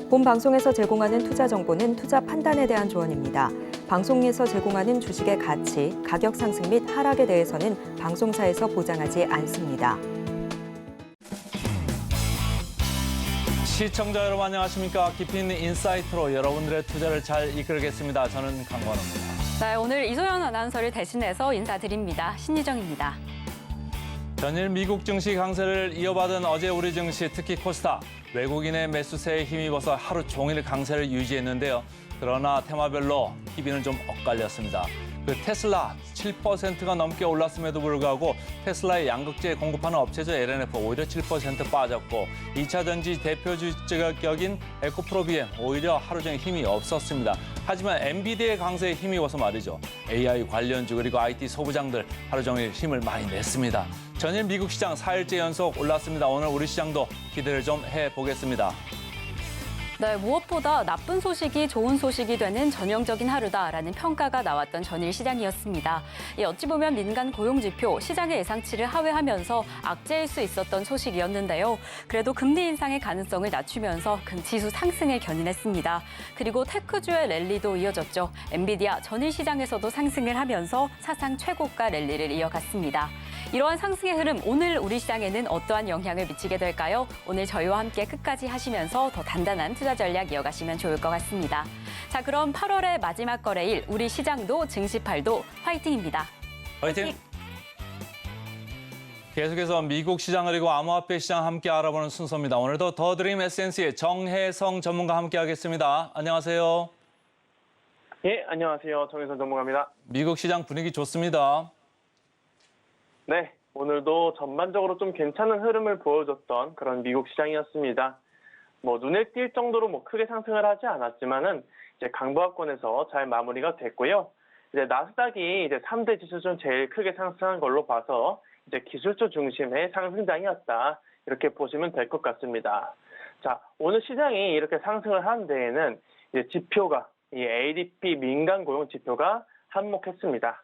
본 방송에서 제공하는 투자 정보는 투자 판단에 대한 조언입니다. 방송에서 제공하는 주식의 가치, 가격 상승 및 하락에 대해서는 방송사에서 보장하지 않습니다. 시청자 여러분 안녕하십니까? 깊이 있는 인사이트로 여러분들의 투자를 잘 이끌겠습니다. 저는 강관우입니다. 네, 오늘 이소연 아나운서를 대신해서 인사드립니다. 신희정입니다. 전일 미국 증시 강세를 이어받은 어제 우리 증시, 특히 코스닥, 외국인의 매수세에 힘입어서 하루 종일 강세를 유지했는데요. 그러나 테마별로 희비는 좀 엇갈렸습니다. 그 테슬라 7%가 넘게 올랐음에도 불구하고 테슬라의 양극재 공급하는 업체죠. LNF 오히려 7% 빠졌고 2차 전지 대표 주격인 에코프로비엠 오히려 하루 종일 힘이 없었습니다. 하지만 엔비디아의 강세에 힘입어서 말이죠. AI 관련주 그리고 IT 소부장들 하루 종일 힘을 많이 냈습니다. 전일 미국 시장 4일째 연속 올랐습니다. 오늘 우리 시장도 기대를 좀 해보겠습니다. 네, 무엇보다 나쁜 소식이 좋은 소식이 되는 전형적인 하루다라는 평가가 나왔던 전일 시장이었습니다. 어찌 보면 민간 고용지표, 시장의 예상치를 하회하면서 악재일 수 있었던 소식이었는데요. 그래도 금리 인상의 가능성을 낮추면서 지수 상승을 견인했습니다. 그리고 테크주의 랠리도 이어졌죠. 엔비디아 전일 시장에서도 상승을 하면서 사상 최고가 랠리를 이어갔습니다. 이러한 상승의 흐름, 오늘 우리 시장에는 어떠한 영향을 미치게 될까요? 오늘 저희와 함께 끝까지 하시면서 더 단단한 투자 전략 이어가시면 좋을 것 같습니다. 자, 그럼 8월의 마지막 거래일, 우리 시장도 증시팔도 화이팅입니다. 화이팅! 계속해서 미국 시장 그리고 암호화폐 시장 함께 알아보는 순서입니다. 오늘도 더 드림 에센스의 정혜성 전문가 함께하겠습니다. 안녕하세요. 예, 안녕하세요. 정혜성 전문가입니다. 미국 시장 분위기 좋습니다. 네, 오늘도 전반적으로 좀 괜찮은 흐름을 보여줬던 그런 미국 시장이었습니다. 눈에 띌 정도로 크게 상승을 하지 않았지만은 이제 강보합권에서 잘 마무리가 됐고요. 이제 나스닥이 이제 3대 지수 중 제일 크게 상승한 걸로 봐서 이제 기술주 중심의 상승장이었다. 이렇게 보시면 될 것 같습니다. 자, 오늘 시장이 이렇게 상승을 한 데에는 이제 지표가 이 ADP 민간 고용 지표가 한몫했습니다.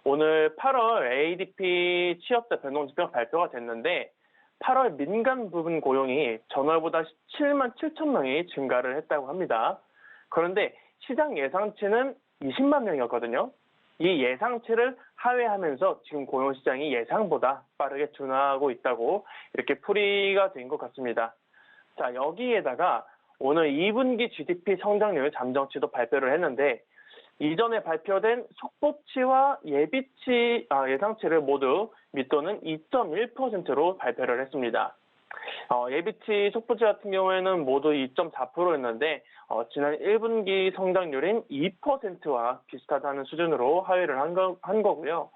오늘 8월 ADP 취업자 변동지표가 발표가 됐는데 8월 민간 부분 고용이 전월보다 17만 7천 명이 증가를 했다고 합니다. 그런데 시장 예상치는 20만 명이었거든요. 이 예상치를 하회하면서 지금 고용시장이 예상보다 빠르게 둔화하고 있다고 이렇게 풀이가 된 것 같습니다. 자, 여기에다가 오늘 2분기 GDP 성장률 잠정치도 발표를 했는데 이전에 발표된 속보치와 예상치를 모두 밑도는 2.1%로 발표를 했습니다. 예비치 속보치 같은 경우에는 모두 2.4%였는데 지난 1분기 성장률인 2%와 비슷하다는 수준으로 하회를 한 거고요.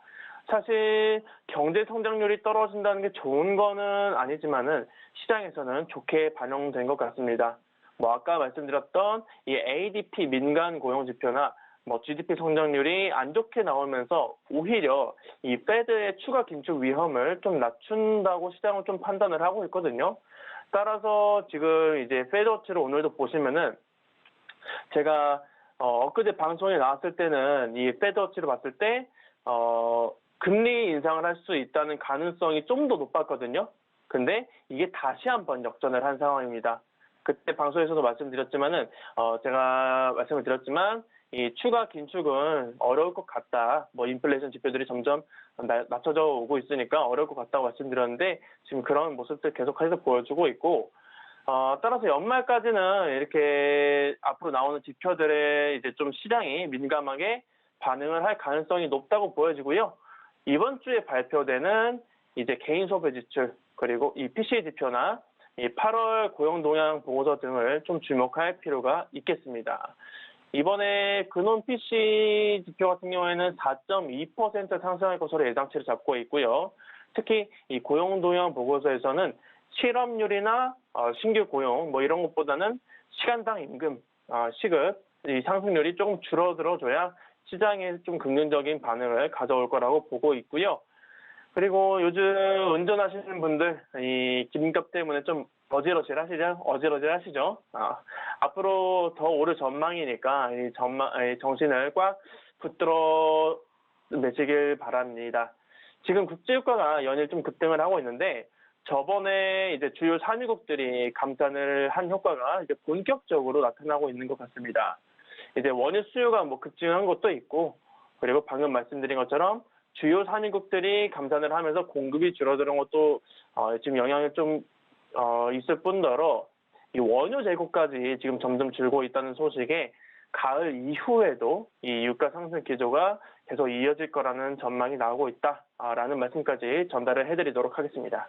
사실 경제 성장률이 떨어진다는 게 좋은 거는 아니지만은 시장에서는 좋게 반영된 것 같습니다. 아까 말씀드렸던 이 ADP 민간 고용 지표나 GDP 성장률이 안 좋게 나오면서 오히려 이 페드의 추가 긴축 위험을 좀 낮춘다고 시장은 좀 판단을 하고 있거든요. 따라서 지금 이제 페드워치를 오늘도 보시면은 제가 엊그제 방송에 나왔을 때는 이 페드워치를 봤을 때 금리 인상을 할 수 있다는 가능성이 좀 더 높았거든요. 근데 이게 다시 한번 역전을 한 상황입니다. 그때 방송에서도 말씀드렸지만은 제가 말씀을 드렸지만 이 추가 긴축은 어려울 것 같다. 인플레이션 지표들이 점점 낮춰져 오고 있으니까 어려울 것 같다고 말씀드렸는데 지금 그런 모습들 계속해서 보여주고 있고 따라서 연말까지는 이렇게 앞으로 나오는 지표들에 이제 좀 시장이 민감하게 반응을 할 가능성이 높다고 보여지고요. 이번 주에 발표되는 이제 개인 소비 지출 그리고 이 PCE 지표나 이 8월 고용 동향 보고서 등을 좀 주목할 필요가 있겠습니다. 이번에 근원 PC 지표 같은 경우에는 4.2% 상승할 것으로 예상치를 잡고 있고요. 특히 이 고용 동향 보고서에서는 실업률이나 신규 고용 이런 것보다는 시간당 임금, 시급 이 상승률이 조금 줄어들어줘야 시장에 좀 긍정적인 반응을 가져올 거라고 보고 있고요. 그리고 요즘 운전하시는 분들 이 기름값 때문에 좀 어질어질하시죠? 앞으로 더 오를 전망이니까 정신을 꽉 붙들어 매시길 바랍니다. 지금 국제유가가 연일 좀 급등을 하고 있는데 저번에 이제 주요 산유국들이 감산을 한 효과가 이제 본격적으로 나타나고 있는 것 같습니다. 이제 원유 수요가 뭐 급증한 것도 있고, 그리고 방금 말씀드린 것처럼 주요 산유국들이 감산을 하면서 공급이 줄어드는 것도 지금 영향이 좀 있을 뿐더러 이 원유 재고까지 지금 점점 줄고 있다는 소식에 가을 이후에도 이 유가 상승 기조가 계속 이어질 거라는 전망이 나오고 있다라는 말씀까지 전달을 해드리도록 하겠습니다.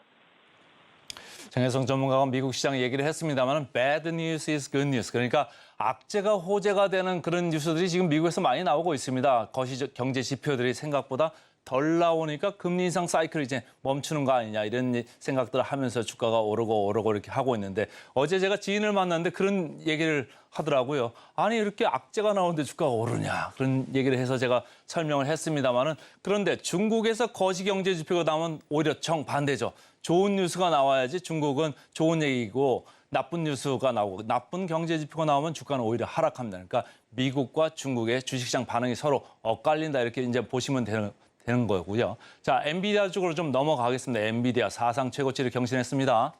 정혜성 전문가가 미국 시장 얘기를 했습니다만 bad news is good news. 그러니까 악재가 호재가 되는 그런 뉴스들이 지금 미국에서 많이 나오고 있습니다. 거시 경제 지표들이 생각보다 덜 나오니까 금리 인상 사이클이 이제 멈추는 거 아니냐 이런 생각들을 하면서 주가가 오르고 이렇게 하고 있는데 어제 제가 지인을 만났는데 그런 얘기를 하더라고요. 아니 이렇게 악재가 나오는데 주가가 오르냐 그런 얘기를 해서 제가 설명을 했습니다마는 그런데 중국에서 거시 경제 지표가 나오면 오히려 정반대죠. 좋은 뉴스가 나와야지 중국은 좋은 얘기고 나쁜 뉴스가 나오고 나쁜 경제 지표가 나오면 주가는 오히려 하락합니다. 그러니까 미국과 중국의 주식시장 반응이 서로 엇갈린다 이렇게 이제 보시면 되는 거고요. 자, 엔비디아 쪽으로 좀 넘어가겠습니다. 엔비디아 사상 최고치를 경신했습니다.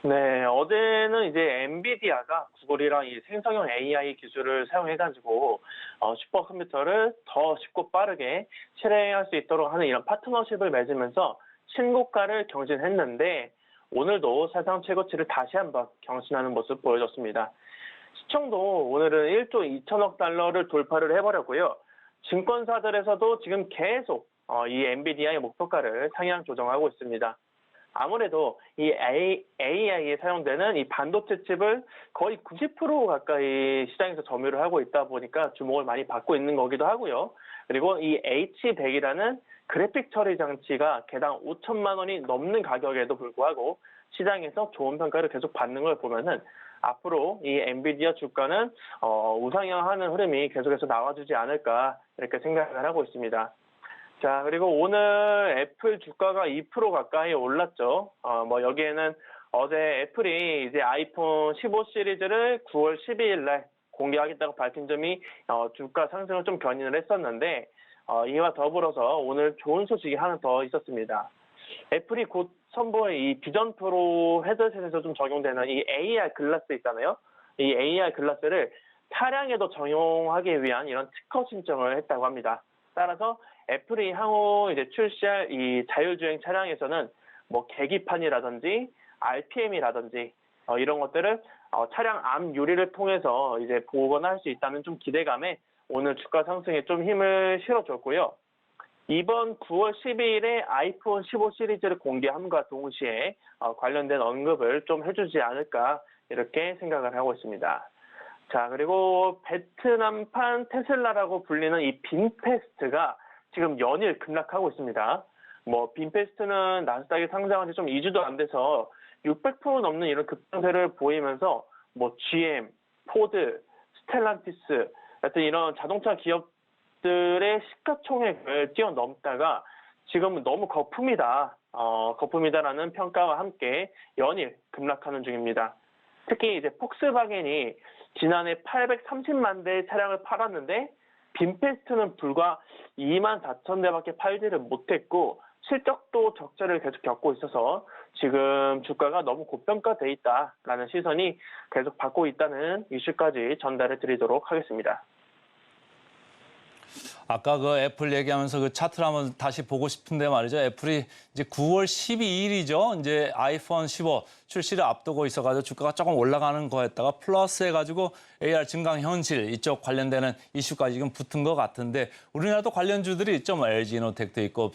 네, 어제는 이제 엔비디아가 구글이랑 이 생성형 AI 기술을 사용해가지고 슈퍼컴퓨터를 더 쉽고 빠르게 실행할 수 있도록 하는 이런 파트너십을 맺으면서 신고가를 경신했는데 오늘도 사상 최고치를 다시 한번 경신하는 모습 보여줬습니다. 시총도 오늘은 1조 2천억 달러를 돌파를 해버렸고요. 증권사들에서도 지금 계속 이 엔비디아의 목표가를 상향 조정하고 있습니다. 아무래도 이 AI에 사용되는 이 반도체 칩을 거의 90% 가까이 시장에서 점유를 하고 있다 보니까 주목을 많이 받고 있는 거기도 하고요. 그리고 이 H100이라는 그래픽 처리 장치가 개당 5천만 원이 넘는 가격에도 불구하고 시장에서 좋은 평가를 계속 받는 걸 보면은 앞으로 이 엔비디아 주가는 우상향하는 흐름이 계속해서 나와주지 않을까 이렇게 생각을 하고 있습니다. 자, 그리고 오늘 애플 주가가 2% 가까이 올랐죠. 뭐 여기에는 어제 애플이 이제 아이폰 15 시리즈를 9월 12일 날 공개하겠다고 밝힌 점이 주가 상승을 좀 견인을 했었는데 이와 더불어서 오늘 좋은 소식이 하나 더 있었습니다. 애플이 곧 선보일 이 비전 프로 헤드셋에서 좀 적용되는 이 AR 글라스 있잖아요. 이 AR 글라스를 차량에도 적용하기 위한 이런 특허 신청을 했다고 합니다. 따라서 애플이 향후 이제 출시할 이 자율주행 차량에서는 뭐 계기판이라든지 RPM이라든지 이런 것들을 차량 앞 유리를 통해서 이제 보관할 수 있다는 좀 기대감에 오늘 주가 상승에 좀 힘을 실어줬고요. 이번 9월 12일에 아이폰 15 시리즈를 공개함과 동시에 관련된 언급을 좀 해주지 않을까 이렇게 생각을 하고 있습니다. 자, 그리고 베트남판 테슬라라고 불리는 이 빈페스트가 지금 연일 급락하고 있습니다. 뭐 빈페스트는 나스닥에 상장한 지 좀 2주도 안 돼서 600% 넘는 이런 급등세를 보이면서 뭐 GM, 포드, 스텔란티스 같은 이런 자동차 기업들의 시가총액을 뛰어넘다가 지금은 너무 거품이다라는 평가와 함께 연일 급락하는 중입니다. 특히 이제 폭스바겐이 지난해 830만 대의 차량을 팔았는데 빈페스트는 불과 2만 4천 대밖에 팔지를 못했고 실적도 적자를 계속 겪고 있어서 지금 주가가 너무 고평가돼 있다라는 시선이 계속 받고 있다는 이슈까지 전달해 드리도록 하겠습니다. 아까 그 애플 얘기하면서 그 차트를 한번 다시 보고 싶은데 말이죠. 애플이 이제 9월 12일이죠. 이제 아이폰 15 출시를 앞두고 있어가지고 주가가 조금 올라가는 거였다가 플러스 해가지고 AR 증강현실 이쪽 관련되는 이슈까지 지금 붙은 것 같은데 우리나라도 관련주들이 있죠. 뭐 LG이노텍도 있고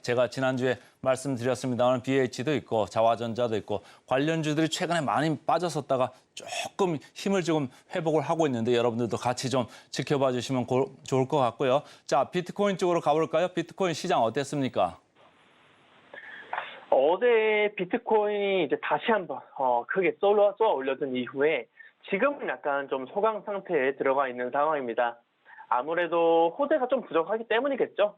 제가 지난주에 말씀드렸습니다만 BH도 있고 자화전자도 있고 관련주들이 최근에 많이 빠졌었다가 조금 힘을 좀 회복을 하고 있는데 여러분들도 같이 좀 지켜봐 주시면 좋을 것 같고요. 자, 비트코인 쪽으로 가볼까요? 비트코인 시장 어땠습니까? 어제 비트코인이 이제 다시 한번 크게 쏘아 올려준 이후에 지금은 약간 좀 소강 상태에 들어가 있는 상황입니다. 아무래도 호재가 좀 부족하기 때문이겠죠.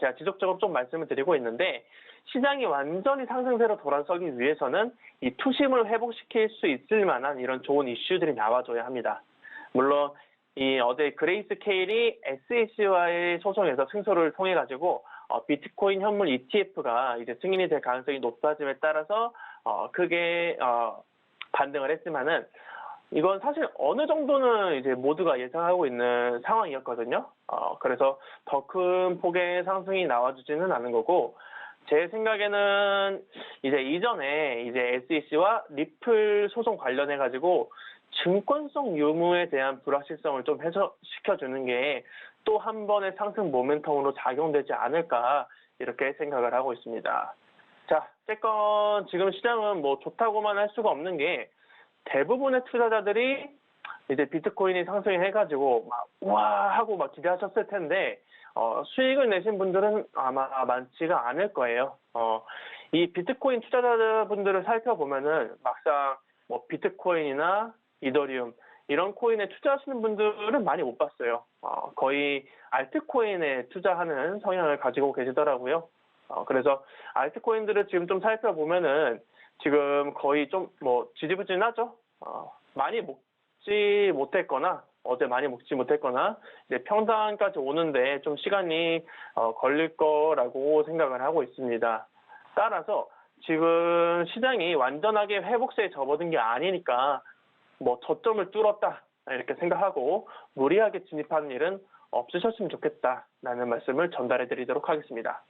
제가 지속적으로 좀 말씀을 드리고 있는데 시장이 완전히 상승세로 돌아서기 위해서는 이 투심을 회복시킬 수 있을 만한 이런 좋은 이슈들이 나와줘야 합니다. 물론 이 어제 그레이스 케일이 SEC와의 소송에서 승소를 통해 가지고 비트코인 현물 ETF가 이제 승인이 될 가능성이 높아짐에 따라서 크게 반등을 했지만은 이건 사실 어느 정도는 이제 모두가 예상하고 있는 상황이었거든요. 그래서 더 큰 폭의 상승이 나와주지는 않은 거고, 제 생각에는 이제 이전에 이제 SEC와 리플 소송 관련해 가지고 증권성 유무에 대한 불확실성을 좀 해소시켜주는 게 또 한 번의 상승 모멘텀으로 작용되지 않을까 이렇게 생각을 하고 있습니다. 자, 어쨌건 지금 시장은 뭐 좋다고만 할 수가 없는 게 대부분의 투자자들이 이제 비트코인이 상승해가지고 막 우와 하고 막 기대하셨을 텐데 수익을 내신 분들은 아마 많지가 않을 거예요. 이 비트코인 투자자분들을 살펴보면은 막상 뭐 비트코인이나 이더리움 이런 코인에 투자하시는 분들은 많이 못 봤어요. 거의 알트코인에 투자하는 성향을 가지고 계시더라고요. 그래서 알트코인들을 지금 좀 살펴보면은 지금 거의 좀 뭐 지지부진하죠. 많이 먹지 못했거나 어제 많이 먹지 못했거나 이제 평단까지 오는데 좀 시간이 걸릴 거라고 생각을 하고 있습니다. 따라서 지금 시장이 완전하게 회복세에 접어든 게 아니니까 뭐 저점을 뚫었다 이렇게 생각하고 무리하게 진입하는 일은 없으셨으면 좋겠다라는 말씀을 전달해 드리도록 하겠습니다.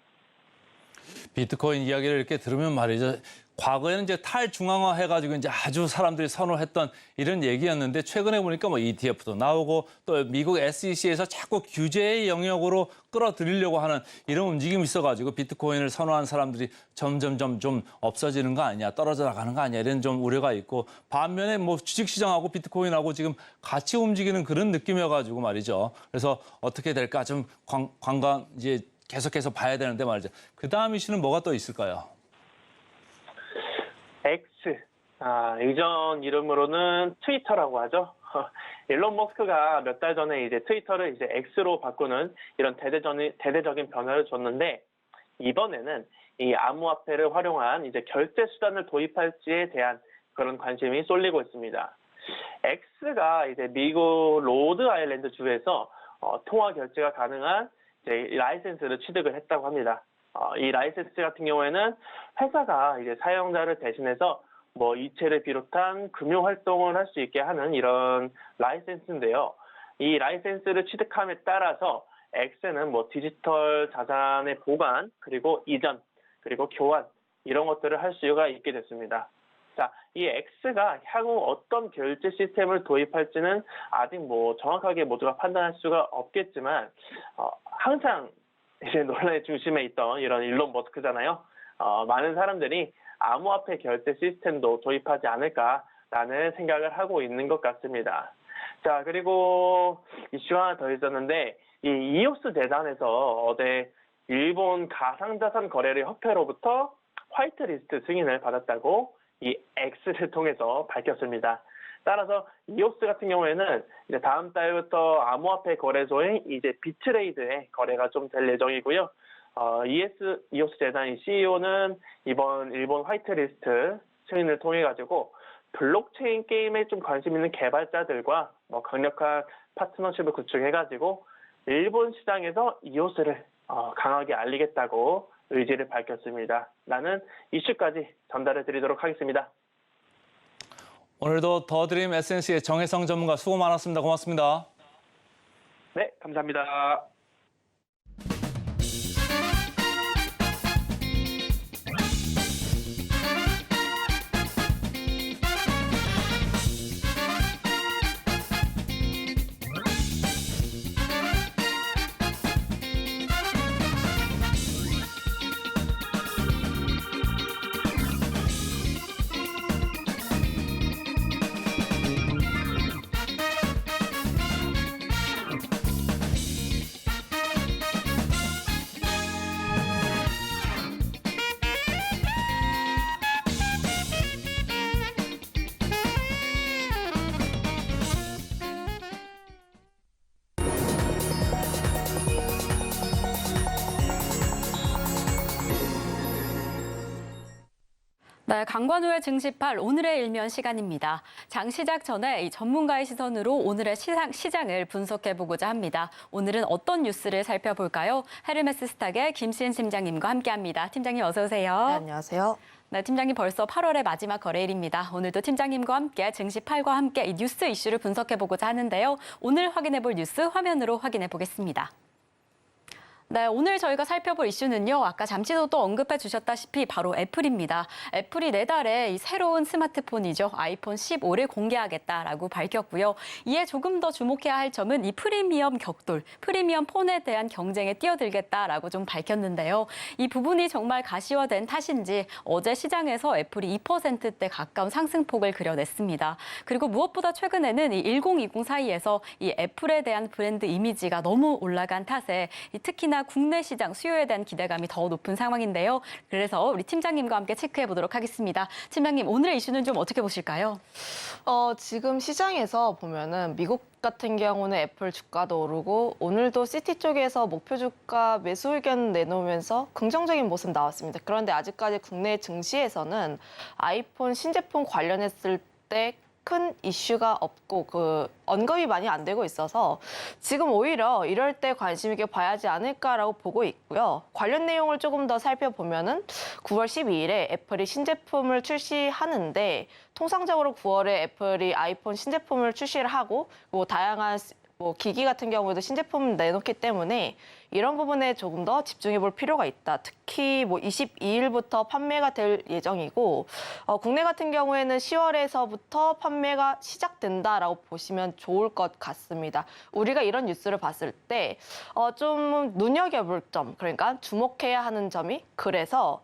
비트코인 이야기를 이렇게 들으면 말이죠. 과거에는 이제 탈중앙화 해가지고 이제 아주 사람들이 선호했던 이런 얘기였는데 최근에 보니까 뭐 ETF도 나오고 또 미국 SEC에서 자꾸 규제의 영역으로 끌어들이려고 하는 이런 움직임이 있어가지고 비트코인을 선호한 사람들이 점점점 좀 없어지는 거 아니냐, 떨어져 나가는 거 아니냐 이런 좀 우려가 있고, 반면에 뭐 주식시장하고 비트코인하고 지금 같이 움직이는 그런 느낌이어가지고 말이죠. 그래서 어떻게 될까 좀 관광 이제 계속해서 봐야 되는데 말이죠. 그 다음 이슈는 뭐가 또 있을까요? X, 이전 이름으로는 트위터라고 하죠. 일론 머스크가 몇 달 전에 이제 트위터를 이제 X로 바꾸는 이런 대대적인 변화를 줬는데, 이번에는 이 암호화폐를 활용한 이제 결제 수단을 도입할지에 대한 그런 관심이 쏠리고 있습니다. X가 이제 미국 로드 아일랜드 주에서 통화 결제가 가능한 이제 라이센스를 취득을 했다고 합니다. 이 라이센스 같은 경우에는 회사가 이제 사용자를 대신해서 뭐 이체를 비롯한 금융 활동을 할 수 있게 하는 이런 라이센스인데요. 이 라이센스를 취득함에 따라서 X는 뭐 디지털 자산의 보관, 그리고 이전, 그리고 교환 이런 것들을 할 수가 있게 됐습니다. 자, 이 X가 향후 어떤 결제 시스템을 도입할지는 아직 뭐 정확하게 모두가 판단할 수가 없겠지만 항상 이제 논란의 중심에 있던 이런 일론 머스크잖아요. 많은 사람들이 암호화폐 결제 시스템도 도입하지 않을까라는 생각을 하고 있는 것 같습니다. 자, 그리고 이슈가 하나 더 있었는데, 이 이오스 재단에서 어제 일본 가상자산 거래를 협회로부터 화이트리스트 승인을 받았다고 이 X를 통해서 밝혔습니다. 따라서 이오스 같은 경우에는 이제 다음 달부터 암호화폐 거래소인 이제 비트레이드의 거래가 좀 될 예정이고요. 이오스 재단의 CEO는 이번 일본 화이트리스트 승인을 통해 가지고 블록체인 게임에 좀 관심 있는 개발자들과 뭐 강력한 파트너십을 구축해 가지고 일본 시장에서 이오스를 강하게 알리겠다고 의지를 밝혔습니다. 라는 이슈까지 전달해 드리도록 하겠습니다. 오늘도 더드림 SNC의 정혜성 전문가 수고 많았습니다. 고맙습니다. 네, 감사합니다. 네, 강관우의 증시팔 오늘의 일면 시간입니다. 장 시작 전에 이 전문가의 시선으로 오늘의 시장을 분석해보고자 합니다. 오늘은 어떤 뉴스를 살펴볼까요? 헤르메스 스탁의 김시은 팀장님과 함께합니다. 팀장님 어서 오세요. 네, 안녕하세요. 네, 팀장님 벌써 8월의 마지막 거래일입니다. 오늘도 팀장님과 함께 증시팔과 함께 이 뉴스 이슈를 분석해보고자 하는데요. 오늘 확인해볼 뉴스 화면으로 확인해보겠습니다. 네, 오늘 저희가 살펴볼 이슈는요. 아까 잠시도 또 언급해 주셨다시피 바로 애플입니다. 애플이 내달에 이 새로운 스마트폰이죠. 아이폰 15를 공개하겠다라고 밝혔고요. 이에 조금 더 주목해야 할 점은 이 프리미엄 격돌, 프리미엄 폰에 대한 경쟁에 뛰어들겠다라고 좀 밝혔는데요. 이 부분이 정말 가시화된 탓인지 어제 시장에서 애플이 2%대 가까운 상승폭을 그려냈습니다. 그리고 무엇보다 최근에는 이 1020 사이에서 이 애플에 대한 브랜드 이미지가 너무 올라간 탓에 특히나 국내 시장 수요에 대한 기대감이 더 높은 상황인데요. 그래서 우리 팀장님과 함께 체크해 보도록 하겠습니다. 팀장님, 오늘의 이슈는 좀 어떻게 보실까요? 지금 시장에서 보면은 미국 같은 경우는 애플 주가도 오르고 오늘도 시티 쪽에서 목표 주가 매수 의견 내놓으면서 긍정적인 모습 나왔습니다. 그런데 아직까지 국내 증시에서는 아이폰 신제품 관련했을 때 큰 이슈가 없고 언급이 많이 안 되고 있어서 지금 오히려 이럴 때 관심 있게 봐야 하지 않을까라고 보고 있고요. 관련 내용을 조금 더 살펴보면은 9월 12일에 애플이 신제품을 출시하는데 통상적으로 9월에 애플이 아이폰 신제품을 출시를 하고 다양한 기기 같은 경우에도 신제품 내놓기 때문에 이런 부분에 조금 더 집중해 볼 필요가 있다. 특히 22일부터 판매가 될 예정이고 국내 같은 경우에는 10월에서부터 판매가 시작된다라고 보시면 좋을 것 같습니다. 우리가 이런 뉴스를 봤을 때 좀 눈여겨볼 점, 그러니까 주목해야 하는 점이 그래서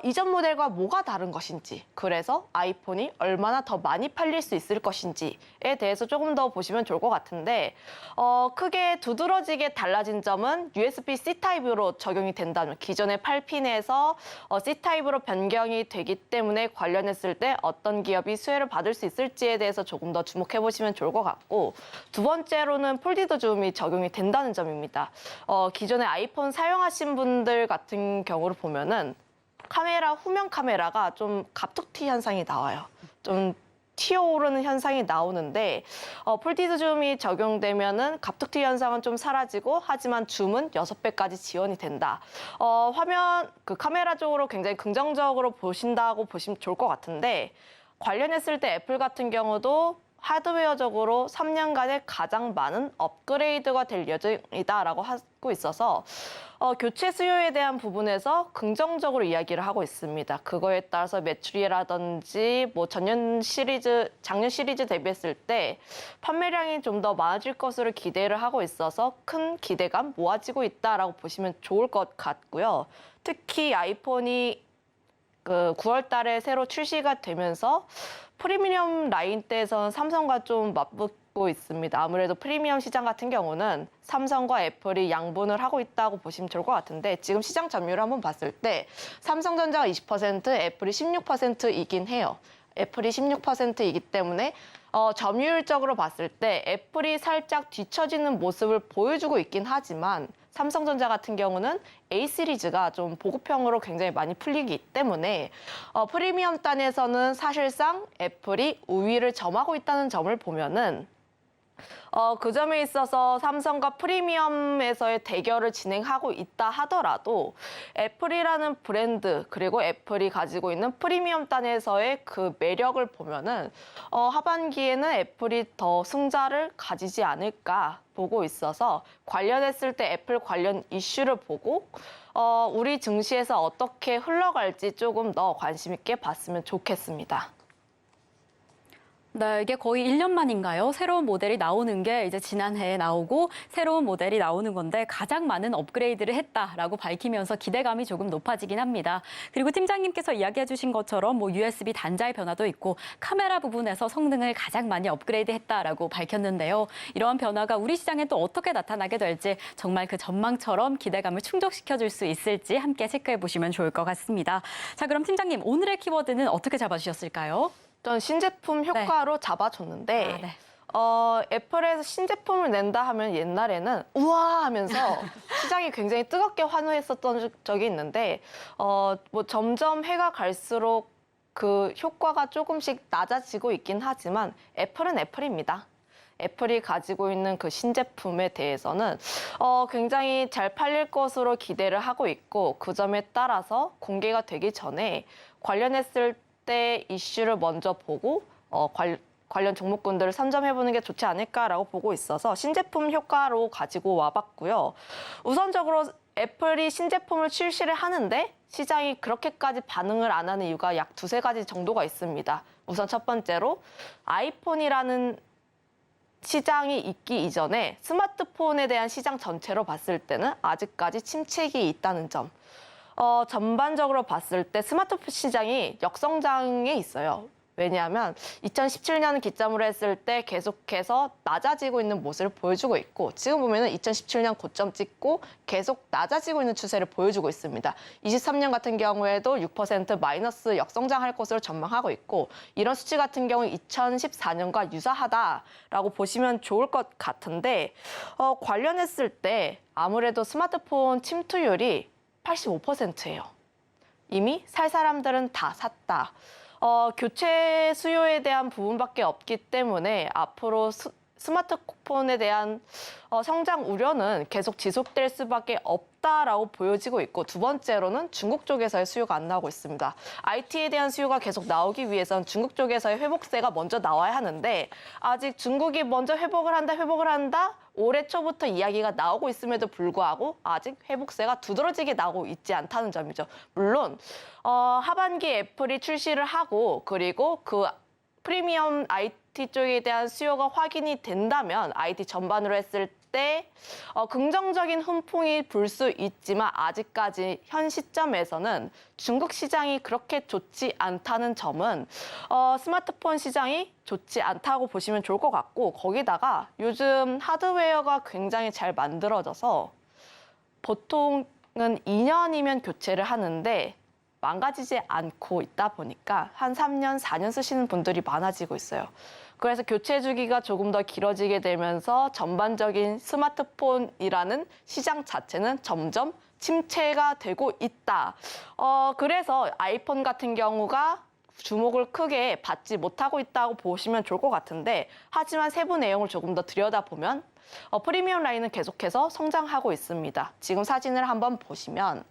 이전 모델과 뭐가 다른 것인지, 그래서 아이폰이 얼마나 더 많이 팔릴 수 있을 것인지에 대해서 조금 더 보시면 좋을 것 같은데 크게 두드러지게 달라진 점은 USB-C 타입으로 적용이 된다면 기존의 8핀에서 C 타입으로 변경이 되기 때문에 관련했을 때 어떤 기업이 수혜를 받을 수 있을지에 대해서 조금 더 주목해 보시면 좋을 것 같고, 두 번째로는 폴디드 줌이 적용이 된다는 점입니다. 기존의 아이폰 사용하신 분들 같은 경우를 보면은 후면 카메라가 좀 갑툭튀 현상이 나와요. 좀 튀어오르는 현상이 나오는데 폴디드 줌이 적용되면은 갑툭튀 현상은 좀 사라지고, 하지만 줌은 6배까지 지원이 된다. 화면 카메라 쪽으로 굉장히 긍정적으로 보신다고 보시면 좋을 것 같은데, 관련했을 때 애플 같은 경우도 하드웨어적으로 3년간에 가장 많은 업그레이드가 될 예정이다라고 하고 있어서 교체 수요에 대한 부분에서 긍정적으로 이야기를 하고 있습니다. 그거에 따라서 매출이라든지 작년 시리즈 대비했을 때 판매량이 좀 더 많아질 것으로 기대를 하고 있어서 큰 기대감 모아지고 있다라고 보시면 좋을 것 같고요. 특히 아이폰이 9월 달에 새로 출시가 되면서 프리미엄 라인대에서는 삼성과 좀 맞붙고 있습니다. 아무래도 프리미엄 시장 같은 경우는 삼성과 애플이 양분을 하고 있다고 보시면 좋을 것 같은데, 지금 시장 점유율을 한번 봤을 때 삼성전자가 20%, 애플이 16%이긴 해요. 애플이 16%이기 때문에 점유율적으로 봤을 때 애플이 살짝 뒤처지는 모습을 보여주고 있긴 하지만, 삼성전자 같은 경우는 A 시리즈가 좀 보급형으로 굉장히 많이 풀리기 때문에 프리미엄 단에서는 사실상 애플이 우위를 점하고 있다는 점을 보면은 그 점에 있어서 삼성과 프리미엄에서의 대결을 진행하고 있다 하더라도 애플이라는 브랜드, 그리고 애플이 가지고 있는 프리미엄 단에서의 그 매력을 보면은 하반기에는 애플이 더 승자를 가지지 않을까 보고 있어서, 관련했을 때 애플 관련 이슈를 보고 우리 증시에서 어떻게 흘러갈지 조금 더 관심 있게 봤으면 좋겠습니다. 네, 이게 거의 1년 만인가요? 새로운 모델이 나오는 게 이제 지난해에 나오고 새로운 모델이 나오는 건데 가장 많은 업그레이드를 했다라고 밝히면서 기대감이 조금 높아지긴 합니다. 그리고 팀장님께서 이야기해 주신 것처럼 USB 단자의 변화도 있고 카메라 부분에서 성능을 가장 많이 업그레이드했다라고 밝혔는데요. 이러한 변화가 우리 시장에 또 어떻게 나타나게 될지 정말 그 전망처럼 기대감을 충족시켜 줄 수 있을지 함께 체크해 보시면 좋을 것 같습니다. 자, 그럼 팀장님, 오늘의 키워드는 어떻게 잡아주셨을까요? 전 신제품 효과로 잡아줬는데 애플에서 신제품을 낸다 하면 옛날에는 우와 하면서 시장이 굉장히 뜨겁게 환호했었던 적이 있는데 점점 해가 갈수록 그 효과가 조금씩 낮아지고 있긴 하지만 애플은 애플입니다. 애플이 가지고 있는 그 신제품에 대해서는 굉장히 잘 팔릴 것으로 기대를 하고 있고 그 점에 따라서 공개가 되기 전에 관련했을 때 이슈를 먼저 보고 관련 종목군들을 선점해보는 게 좋지 않을까라고 보고 있어서 신제품 효과로 가지고 와봤고요. 우선적으로 애플이 신제품을 출시를 하는데 시장이 그렇게까지 반응을 안 하는 이유가 약 두세 가지 정도가 있습니다. 우선 첫 번째로 아이폰이라는 시장이 있기 이전에 스마트폰에 대한 시장 전체로 봤을 때는 아직까지 침체기 있다는 점. 전반적으로 봤을 때 스마트폰 시장이 역성장에 있어요. 왜냐하면 2017년 기점으로 했을 때 계속해서 낮아지고 있는 모습을 보여주고 있고 지금 보면은 2017년 고점 찍고 계속 낮아지고 있는 추세를 보여주고 있습니다. 23년 같은 경우에도 6% 마이너스 역성장할 것으로 전망하고 있고 이런 수치 같은 경우 2014년과 유사하다라고 보시면 좋을 것 같은데 관련했을 때 아무래도 스마트폰 침투율이 85%예요. 이미 살 사람들은 다 샀다. 교체 수요에 대한 부분밖에 없기 때문에 앞으로 스마트폰에 대한 성장 우려는 계속 지속될 수밖에 없다라고 보여지고 있고 두 번째로는 중국 쪽에서의 수요가 안 나오고 있습니다. IT에 대한 수요가 계속 나오기 위해선 중국 쪽에서의 회복세가 먼저 나와야 하는데 아직 중국이 먼저 회복을 한다 올해 초부터 이야기가 나오고 있음에도 불구하고 아직 회복세가 두드러지게 나오고 있지 않다는 점이죠. 물론 하반기 애플이 출시를 하고 그리고 그 프리미엄 IT 쪽에 대한 수요가 확인이 된다면 IT 전반으로 했을 때 긍정적인 훈풍이 불 수 있지만 아직까지 현 시점에서는 중국 시장이 그렇게 좋지 않다는 점은 스마트폰 시장이 좋지 않다고 보시면 좋을 것 같고 거기다가 요즘 하드웨어가 굉장히 잘 만들어져서 보통은 2년이면 교체를 하는데 망가지지 않고 있다 보니까 한 3년, 4년 쓰시는 분들이 많아지고 있어요. 그래서 교체 주기가 조금 더 길어지게 되면서 전반적인 스마트폰이라는 시장 자체는 점점 침체가 되고 있다. 그래서 아이폰 같은 경우가 주목을 크게 받지 못하고 있다고 보시면 좋을 것 같은데 하지만 세부 내용을 조금 더 들여다보면 프리미엄 라인은 계속해서 성장하고 있습니다. 지금 사진을 한번 보시면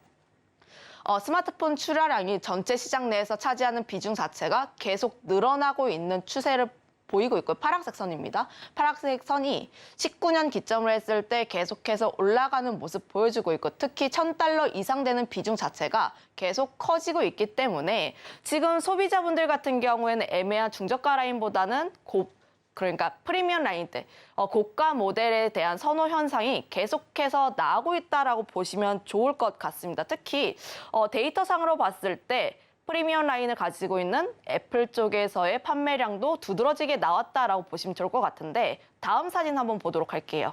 스마트폰 출하량이 전체 시장 내에서 차지하는 비중 자체가 계속 늘어나고 있는 추세를 보이고 있고 파란색 선입니다. 파란색 선이 19년 기점으로 했을 때 계속해서 올라가는 모습 보여주고 있고 특히 $1,000 이상 되는 비중 자체가 계속 커지고 있기 때문에 지금 소비자분들 같은 경우에는 애매한 중저가 라인보다는 그러니까 프리미엄 라인 때 고가 모델에 대한 선호 현상이 계속해서 나오고 있다라고 보시면 좋을 것 같습니다. 특히 데이터상으로 봤을 때 프리미엄 라인을 가지고 있는 애플 쪽에서의 판매량도 두드러지게 나왔다라고 보시면 좋을 것 같은데 다음 사진 한번 보도록 할게요.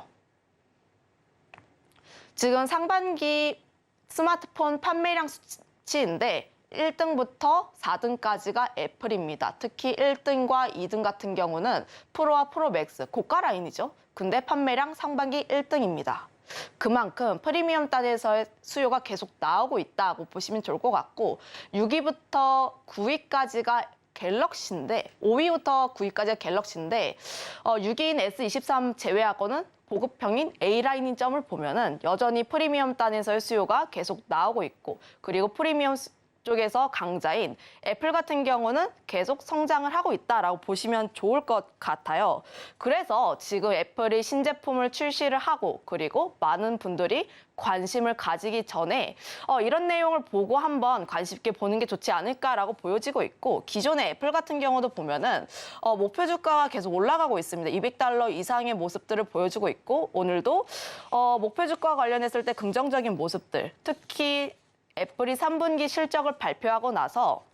지금 상반기 스마트폰 판매량 수치인데 1등부터 4등까지가 애플입니다. 특히 1등과 2등 같은 경우는 프로와 프로 맥스, 고가 라인이죠. 근데 판매량 상반기 1등입니다. 그만큼 프리미엄 단에서의 수요가 계속 나오고 있다고 보시면 좋을 것 같고 6위부터 9위까지가 갤럭시인데 5위부터 9위까지가 갤럭시인데 6위인 S23 제외하고는 고급형인 A라인인 점을 보면은 여전히 프리미엄 단에서의 수요가 계속 나오고 있고 그리고 프리미엄 쪽에서 강자인 애플 같은 경우는 계속 성장을 하고 있다라고 보시면 좋을 것 같아요. 그래서 지금 애플이 신제품을 출시를 하고 그리고 많은 분들이 관심을 가지기 전에 이런 내용을 보고 한번 관심 있게 보는 게 좋지 않을까라고 보여지고 있고 기존의 애플 같은 경우도 보면은 목표 주가가 계속 올라가고 있습니다. $200 이상의 모습들을 보여주고 있고 오늘도 목표 주가 관련했을 때 긍정적인 모습들 특히 애플이 3분기 실적을 발표하고 나서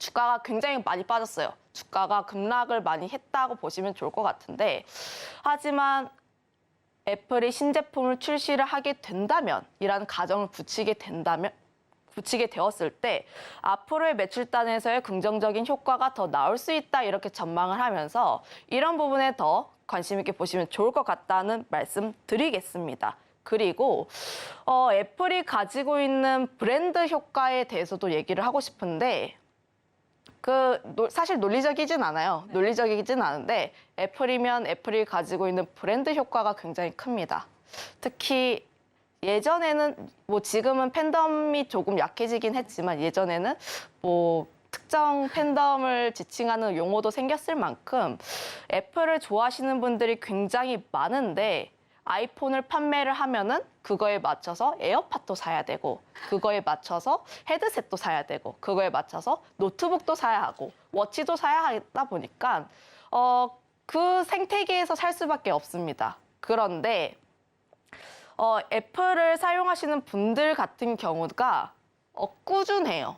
주가가 굉장히 많이 빠졌어요. 주가가 급락을 많이 했다고 보시면 좋을 것 같은데 하지만 애플이 신제품을 출시를 하게 된다면 이라는 가정을 붙이게 되었을 때 앞으로의 매출단에서의 긍정적인 효과가 더 나올 수 있다 이렇게 전망을 하면서 이런 부분에 더 관심 있게 보시면 좋을 것 같다는 말씀 드리겠습니다. 그리고 애플이 가지고 있는 브랜드 효과에 대해서도 얘기를 하고 싶은데 사실 논리적이진 않아요. 논리적이진 않은데 애플이면 애플이 가지고 있는 브랜드 효과가 굉장히 큽니다. 특히 예전에는 뭐 지금은 팬덤이 조금 약해지긴 했지만 예전에는 뭐 특정 팬덤을 지칭하는 용어도 생겼을 만큼 애플을 좋아하시는 분들이 굉장히 많은데 아이폰을 판매를 하면은 그거에 맞춰서 에어팟도 사야 되고 그거에 맞춰서 헤드셋도 사야 되고 그거에 맞춰서 노트북도 사야 하고 워치도 사야 하다 보니까 그 생태계에서 살 수밖에 없습니다. 그런데 애플을 사용하시는 분들 같은 경우가 꾸준해요.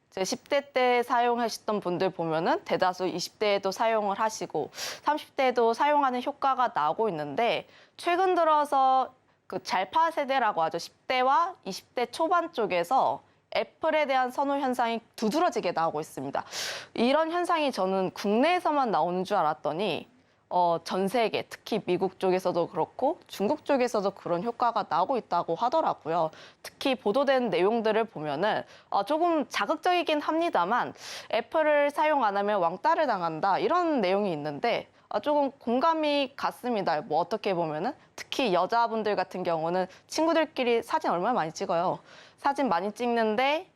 제 10대 때 사용하셨던 분들 보면은 대다수 20대에도 사용을 하시고 30대에도 사용하는 효과가 나오고 있는데 최근 들어서 그 잘파 세대라고 하죠. 10대와 20대 초반 쪽에서 애플에 대한 선호 현상이 두드러지게 나오고 있습니다. 이런 현상이 저는 국내에서만 나오는 줄 알았더니 전 세계, 특히 미국 쪽에서도 그렇고 중국 쪽에서도 그런 효과가 나오고 있다고 하더라고요. 특히 보도된 내용들을 보면은 조금 자극적이긴 합니다만 애플을 사용 안 하면 왕따를 당한다 이런 내용이 있는데 조금 공감이 갔습니다. 뭐 어떻게 보면은 특히 여자분들 같은 경우는 친구들끼리 사진 얼마나 많이 찍어요. 사진 많이 찍는데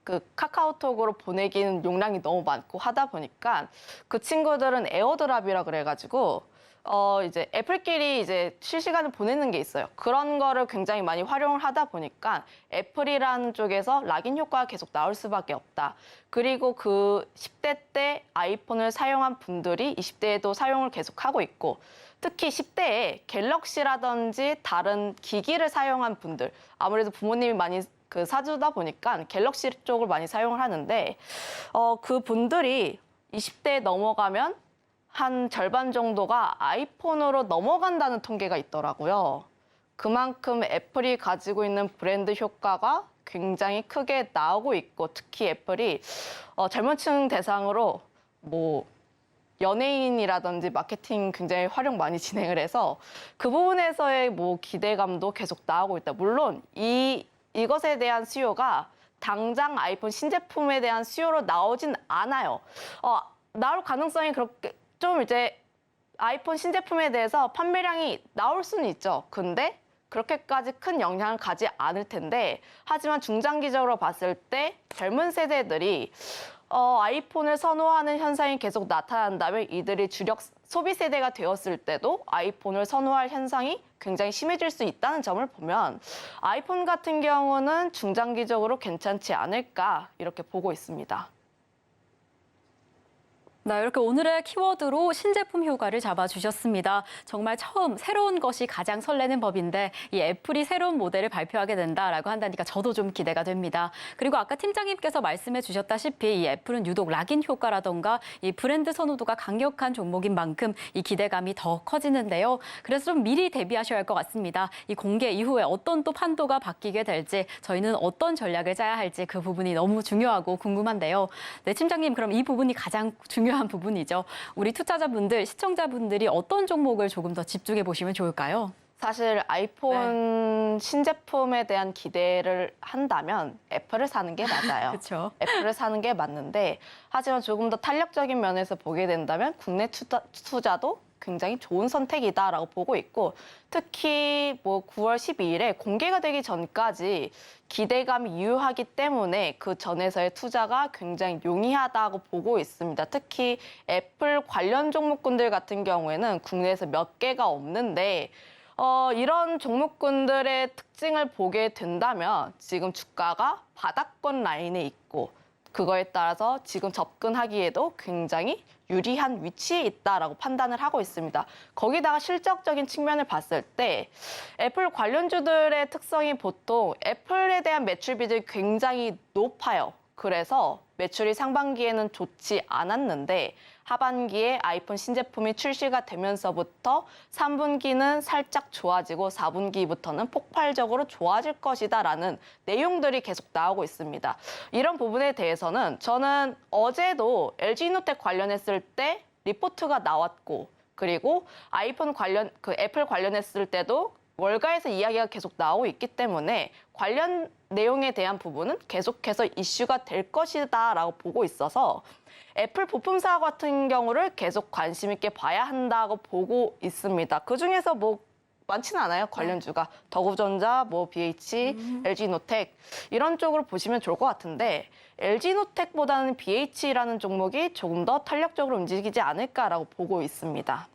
그 카카오톡으로 보내기는 용량이 너무 많고 하다 보니까 그 친구들은 에어드랍이라 그래가지고 이제 애플끼리 이제 실시간을 보내는 게 있어요. 그런 거를 굉장히 많이 활용을 하다 보니까 애플이라는 쪽에서 락인 효과가 계속 나올 수밖에 없다. 그리고 그 10대 때 아이폰을 사용한 분들이 20대에도 사용을 계속 하고 있고 특히 10대에 갤럭시라든지 다른 기기를 사용한 분들 아무래도 부모님이 많이 사주다 보니까 갤럭시 쪽을 많이 사용을 하는데 그 분들이 20대에 넘어가면 한 절반 정도가 아이폰으로 넘어간다는 통계가 있더라고요. 그만큼 애플이 가지고 있는 브랜드 효과가 굉장히 크게 나오고 있고 특히 애플이 젊은 층 대상으로 뭐 연예인이라든지 마케팅 굉장히 활용 많이 진행을 해서 그 부분에서의 뭐 기대감도 계속 나오고 있다. 물론 이것에 대한 수요가 당장 아이폰 신제품에 대한 수요로 나오진 않아요. 나올 가능성이 그렇게 좀 이제 아이폰 신제품에 대해서 판매량이 나올 수는 있죠. 근데 그렇게까지 큰 영향을 가지 않을 텐데 하지만 중장기적으로 봤을 때 젊은 세대들이 아이폰을 선호하는 현상이 계속 나타난다면 이들이 주력 소비 세대가 되었을 때도 아이폰을 선호할 현상이 굉장히 심해질 수 있다는 점을 보면 아이폰 같은 경우는 중장기적으로 괜찮지 않을까 이렇게 보고 있습니다. 네, 이렇게 오늘의 키워드로 신제품 효과를 잡아주셨습니다. 정말 처음 새로운 것이 가장 설레는 법인데 이 애플이 새로운 모델을 발표하게 된다라고 한다니까 저도 좀 기대가 됩니다. 그리고 아까 팀장님께서 말씀해 주셨다시피 이 애플은 유독 락인 효과라던가 이 브랜드 선호도가 강력한 종목인 만큼 이 기대감이 더 커지는데요. 그래서 좀 미리 대비하셔야 할 것 같습니다. 이 공개 이후에 어떤 또 판도가 바뀌게 될지 저희는 어떤 전략을 짜야 할지 그 부분이 너무 중요하고 궁금한데요. 네, 팀장님 그럼 이 부분이 가장 중요한 부분이죠. 우리 투자자분들, 시청자분들이 어떤 종목을 조금 더 집중해 보시면 좋을까요? 사실 아이폰 신제품에 대한 기대를 한다면 애플을 사는 게 맞아요. 그렇죠. 애플을 사는 게 맞는데 하지만 조금 더 탄력적인 면에서 보게 된다면 국내 투자도 굉장히 좋은 선택이다라고 보고 있고 특히 뭐 9월 12일에 공개가 되기 전까지 기대감이 유효하기 때문에 그 전에서의 투자가 굉장히 용이하다고 보고 있습니다. 특히 애플 관련 종목군들 같은 경우에는 국내에서 몇 개가 없는데 이런 종목군들의 특징을 보게 된다면 지금 주가가 바닥권 라인에 있고 그거에 따라서 지금 접근하기에도 굉장히 유리한 위치에 있다라고 판단을 하고 있습니다. 거기다가 실적적인 측면을 봤을 때 애플 관련주들의 특성이 보통 애플에 대한 매출비들이 굉장히 높아요. 그래서 매출이 상반기에는 좋지 않았는데 하반기에 아이폰 신제품이 출시가 되면서부터 3분기는 살짝 좋아지고 4분기부터는 폭발적으로 좋아질 것이다라는 내용들이 계속 나오고 있습니다. 이런 부분에 대해서는 저는 어제도 LG이노텍 관련했을 때 리포트가 나왔고 그리고 아이폰 애플 관련했을 때도 월가에서 이야기가 계속 나오고 있기 때문에 관련 내용에 대한 부분은 계속해서 이슈가 될 것이다라고 보고 있어서 애플 부품사 같은 경우를 계속 관심 있게 봐야 한다고 보고 있습니다. 그중에서 뭐 많지는 않아요. 관련주가. 더구전자, 뭐 BH, LG노텍 이런 쪽으로 보시면 좋을 것 같은데 LG노텍보다는 BH라는 종목이 조금 더 탄력적으로 움직이지 않을까라고 보고 있습니다.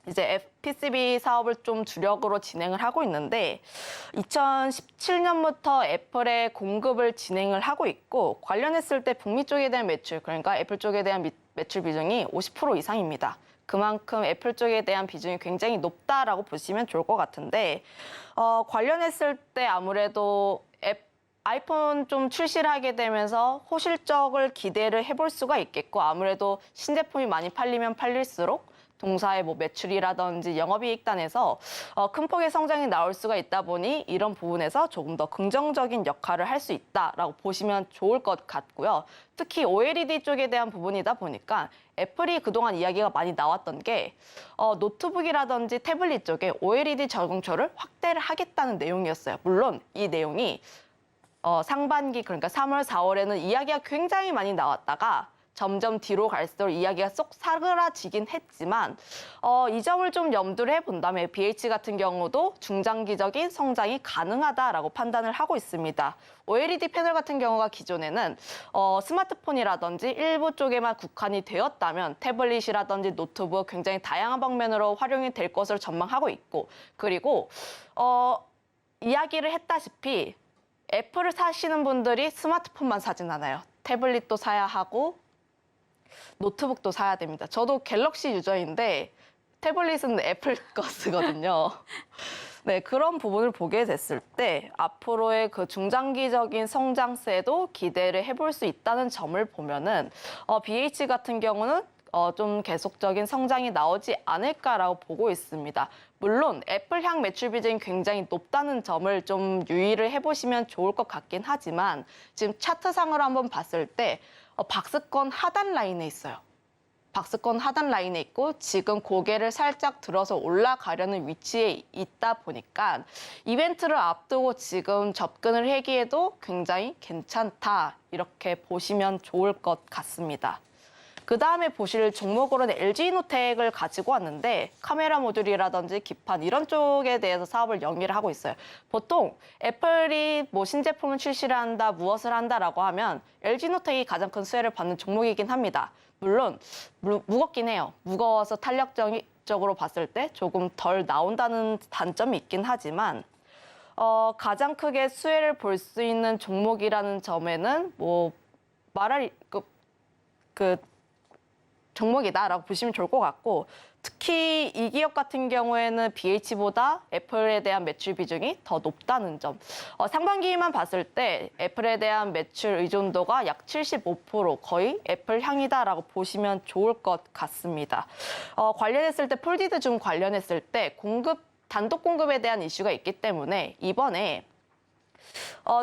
이제 PCB 사업을 좀 주력으로 진행을 하고 있는데 2017년부터 애플의 공급을 진행을 하고 있고 관련했을 때 북미 쪽에 대한 매출, 그러니까 애플 쪽에 대한 매출 비중이 50% 이상입니다. 그만큼 애플 쪽에 대한 비중이 굉장히 높다라고 보시면 좋을 것 같은데 관련했을 때 아무래도 아이폰 좀 출시를 하게 되면서 호실적을 기대를 해볼 수가 있겠고 아무래도 신제품이 많이 팔리면 팔릴수록 동사의 뭐 매출이라든지 영업이익 단에서 큰 폭의 성장이 나올 수가 있다 보니 이런 부분에서 조금 더 긍정적인 역할을 할 수 있다라고 보시면 좋을 것 같고요. 특히 OLED 쪽에 대한 부분이다 보니까 애플이 그동안 이야기가 많이 나왔던 게 노트북이라든지 태블릿 쪽에 OLED 적응초를 확대를 하겠다는 내용이었어요. 물론 이 내용이 상반기 그러니까 3월, 4월에는 이야기가 굉장히 많이 나왔다가 점점 뒤로 갈수록 이야기가 쏙 사그라지긴 했지만 이 점을 좀 염두를 해본다면 BH 같은 경우도 중장기적인 성장이 가능하다라고 판단을 하고 있습니다. OLED 패널 같은 경우가 기존에는 스마트폰이라든지 일부 쪽에만 국한이 되었다면 태블릿이라든지 노트북 굉장히 다양한 방면으로 활용이 될 것으로 전망하고 있고 그리고 이야기를 했다시피 애플을 사시는 분들이 스마트폰만 사진 않아요. 태블릿도 사야 하고 노트북도 사야 됩니다. 저도 갤럭시 유저인데 태블릿은 애플 거 쓰거든요. 네, 그런 부분을 보게 됐을 때 앞으로의 그 중장기적인 성장세도 기대를 해볼 수 있다는 점을 보면은 BH 같은 경우는 좀 계속적인 성장이 나오지 않을까라고 보고 있습니다. 물론 애플향 매출 비중이 굉장히 높다는 점을 좀 유의를 해보시면 좋을 것 같긴 하지만 지금 차트상으로 한번 봤을 때 박스권 하단 라인에 있어요. 박스권 하단 라인에 있고 지금 고개를 살짝 들어서 올라가려는 위치에 있다 보니까 이벤트를 앞두고 지금 접근을 하기에도 굉장히 괜찮다 이렇게 보시면 좋을 것 같습니다. 그 다음에 보실 종목으로는 LG노텍을 가지고 왔는데 카메라 모듈이라든지 기판 이런 쪽에 대해서 사업을 영위를 하고 있어요. 보통 애플이 뭐 신제품을 출시를 한다, 무엇을 한다라고 하면 LG노텍이 가장 큰 수혜를 받는 종목이긴 합니다. 물론 무겁긴 해요. 무거워서 탄력적으로 봤을 때 조금 덜 나온다는 단점이 있긴 하지만 가장 크게 수혜를 볼 수 있는 종목이라는 점에는 뭐 말할 그 종목이다라고 보시면 좋을 것 같고 특히 이 기업 같은 경우에는 BH보다 애플에 대한 매출 비중이 더 높다는 점. 상반기만 봤을 때 애플에 대한 매출 의존도가 약 75% 거의 애플 향이다라고 보시면 좋을 것 같습니다. 관련했을 때 폴디드 줌 관련했을 때 단독 공급에 대한 이슈가 있기 때문에 이번에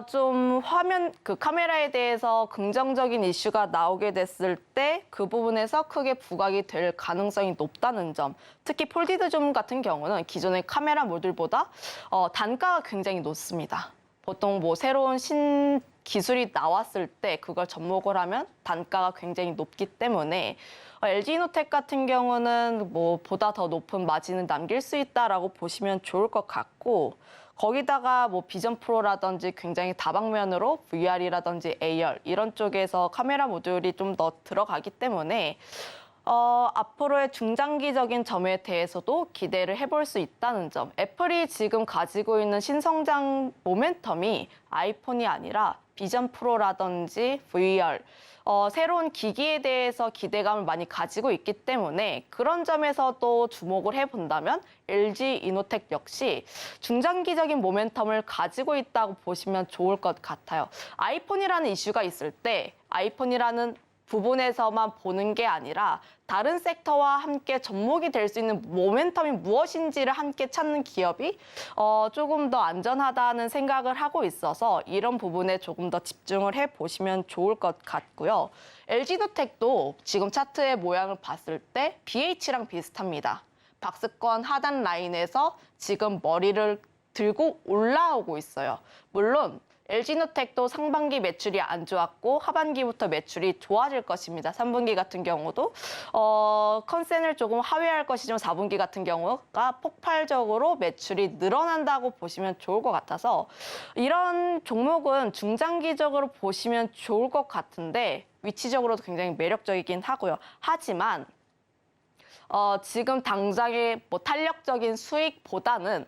좀 카메라에 대해서 긍정적인 이슈가 나오게 됐을 때 그 부분에서 크게 부각이 될 가능성이 높다는 점. 특히 폴디드 줌 같은 경우는 기존의 카메라 모듈보다 단가가 굉장히 높습니다. 보통 뭐 새로운 기술이 나왔을 때 그걸 접목을 하면 단가가 굉장히 높기 때문에 LG노텍 같은 경우는 뭐 보다 더 높은 마진을 남길 수 있다라고 보시면 좋을 것 같고 거기다가 뭐 비전 프로라든지 굉장히 다방면으로 VR이라든지 AR 이런 쪽에서 카메라 모듈이 좀 더 들어가기 때문에 앞으로의 중장기적인 점에 대해서도 기대를 해볼 수 있다는 점. 애플이 지금 가지고 있는 신성장 모멘텀이 아이폰이 아니라 비전 프로라든지 VR 새로운 기기에 대해서 기대감을 많이 가지고 있기 때문에 그런 점에서도 주목을 해본다면 LG 이노텍 역시 중장기적인 모멘텀을 가지고 있다고 보시면 좋을 것 같아요. 아이폰이라는 이슈가 있을 때 아이폰이라는 부분에서만 보는 게 아니라 다른 섹터와 함께 접목이 될 수 있는 모멘텀이 무엇인지를 함께 찾는 기업이 조금 더 안전하다는 생각을 하고 있어서 이런 부분에 조금 더 집중을 해보시면 좋을 것 같고요. LG노텍도 지금 차트의 모양을 봤을 때 BH랑 비슷합니다. 박스권 하단 라인에서 지금 머리를 들고 올라오고 있어요. 물론 LG노텍도 상반기 매출이 안 좋았고 하반기부터 매출이 좋아질 것입니다. 3분기 같은 경우도 컨센을 조금 하회할 것이지만 4분기 같은 경우가 폭발적으로 매출이 늘어난다고 보시면 좋을 것 같아서 이런 종목은 중장기적으로 보시면 좋을 것 같은데 위치적으로도 굉장히 매력적이긴 하고요. 하지만 지금 당장의 뭐 탄력적인 수익보다는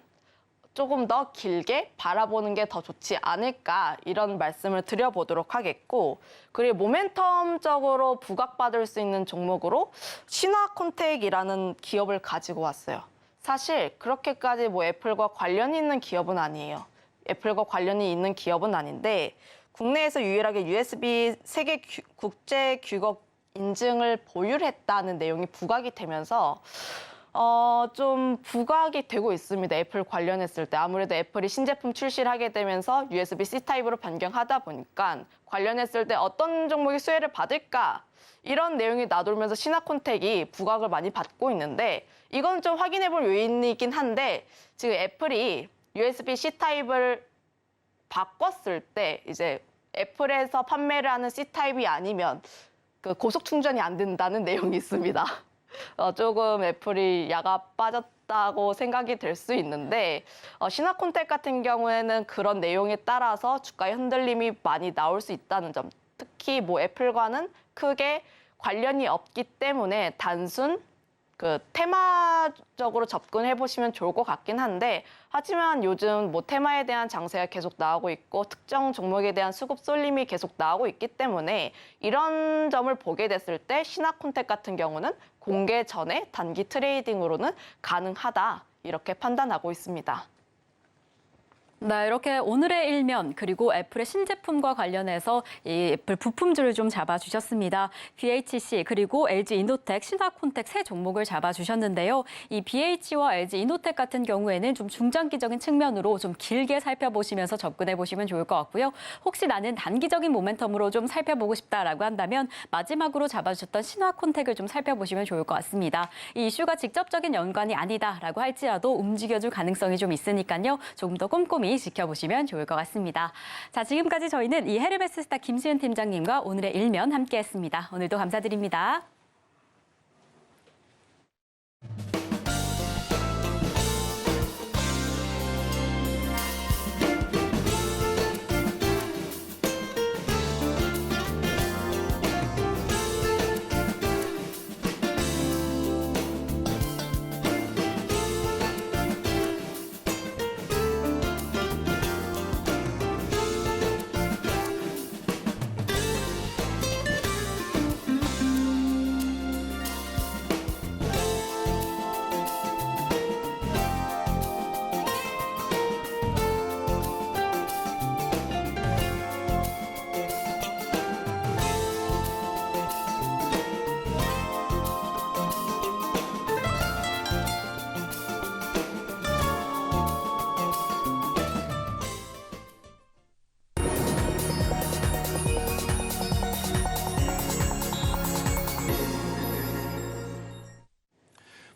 조금 더 길게 바라보는 게 더 좋지 않을까 이런 말씀을 드려보도록 하겠고 그리고 모멘텀적으로 부각받을 수 있는 종목으로 신화콘텍이라는 기업을 가지고 왔어요. 사실 그렇게까지 뭐 애플과 관련이 있는 기업은 아니에요. 애플과 관련이 있는 기업은 아닌데 국내에서 유일하게 USB 세계 국제 규격 인증을 보유했다는 내용이 부각이 되면서 좀 부각이 되고 있습니다. 애플 관련했을 때. 아무래도 애플이 신제품 출시를 하게 되면서 USB-C 타입으로 변경하다 보니까 관련했을 때 어떤 종목이 수혜를 받을까? 이런 내용이 나돌면서 신화콘텍이 부각을 많이 받고 있는데 이건 좀 확인해 볼 요인이긴 한데 지금 애플이 USB-C 타입을 바꿨을 때 이제 애플에서 판매를 하는 C 타입이 아니면 그 고속 충전이 안 된다는 내용이 있습니다. 조금 애플이 야가 빠졌다고 생각이 될 수 있는데 신화콘텍 같은 경우에는 그런 내용에 따라서 주가의 흔들림이 많이 나올 수 있다는 점. 특히 뭐 애플과는 크게 관련이 없기 때문에 단순 그 테마적으로 접근해 보시면 좋을 것 같긴 한데 하지만 요즘 뭐 테마에 대한 장세가 계속 나오고 있고 특정 종목에 대한 수급 쏠림이 계속 나오고 있기 때문에 이런 점을 보게 됐을 때 신화콘텍 같은 경우는 공개 전에 단기 트레이딩으로는 가능하다 이렇게 판단하고 있습니다. 네, 이렇게 오늘의 일면 그리고 애플의 신제품과 관련해서 이 애플 부품주를 좀 잡아주셨습니다. BHC 그리고 LG이노텍, 신화콘텍 세 종목을 잡아주셨는데요. 이 BH와 LG이노텍 같은 경우에는 좀 중장기적인 측면으로 좀 길게 살펴보시면서 접근해 보시면 좋을 것 같고요. 혹시 나는 단기적인 모멘텀으로 좀 살펴보고 싶다라고 한다면 마지막으로 잡아주셨던 신화콘텍을 좀 살펴보시면 좋을 것 같습니다. 이 이슈가 직접적인 연관이 아니다라고 할지라도 움직여줄 가능성이 좀 있으니까요. 조금 더 꼼꼼히 지켜보시면 좋을 것 같습니다. 자, 지금까지 저희는 이 헤르메스스타 김수현 팀장님과 오늘의 일면 함께했습니다. 오늘도 감사드립니다.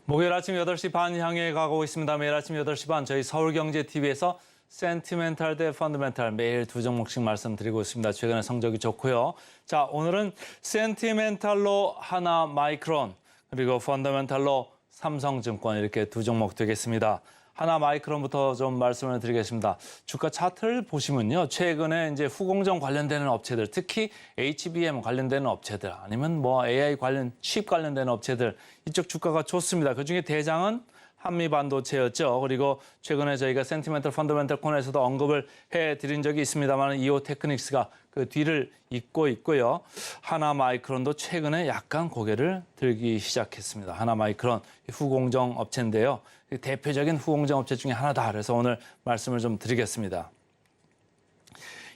목요일 아침 8시 반 향해 가고 있습니다. 매일 아침 8시 반 저희 서울경제TV에서 센티멘탈 대 펀더멘탈 매일 두 종목씩 말씀드리고 있습니다. 최근에 성적이 좋고요. 자, 오늘은 센티멘탈로 하나마이크론 그리고 펀더멘탈로 삼성증권 이렇게 두 종목 되겠습니다. 하나마이크론부터 좀 말씀을 드리겠습니다. 주가 차트를 보시면요. 최근에 이제 후공정 관련되는 업체들, 특히 HBM 관련되는 업체들, 아니면 뭐 AI 관련, 칩 관련되는 업체들, 이쪽 주가가 좋습니다. 그중에 대장은 한미반도체였죠. 그리고 최근에 저희가 센티멘탈 펀더멘탈 코너에서도 언급을 해드린 적이 있습니다만 이오 테크닉스가 그 뒤를 잇고 있고요. 하나마이크론도 최근에 약간 고개를 들기 시작했습니다. 하나마이크론 후공정 업체인데요. 대표적인 후공정 업체 중에 하나다. 그래서 오늘 말씀을 좀 드리겠습니다.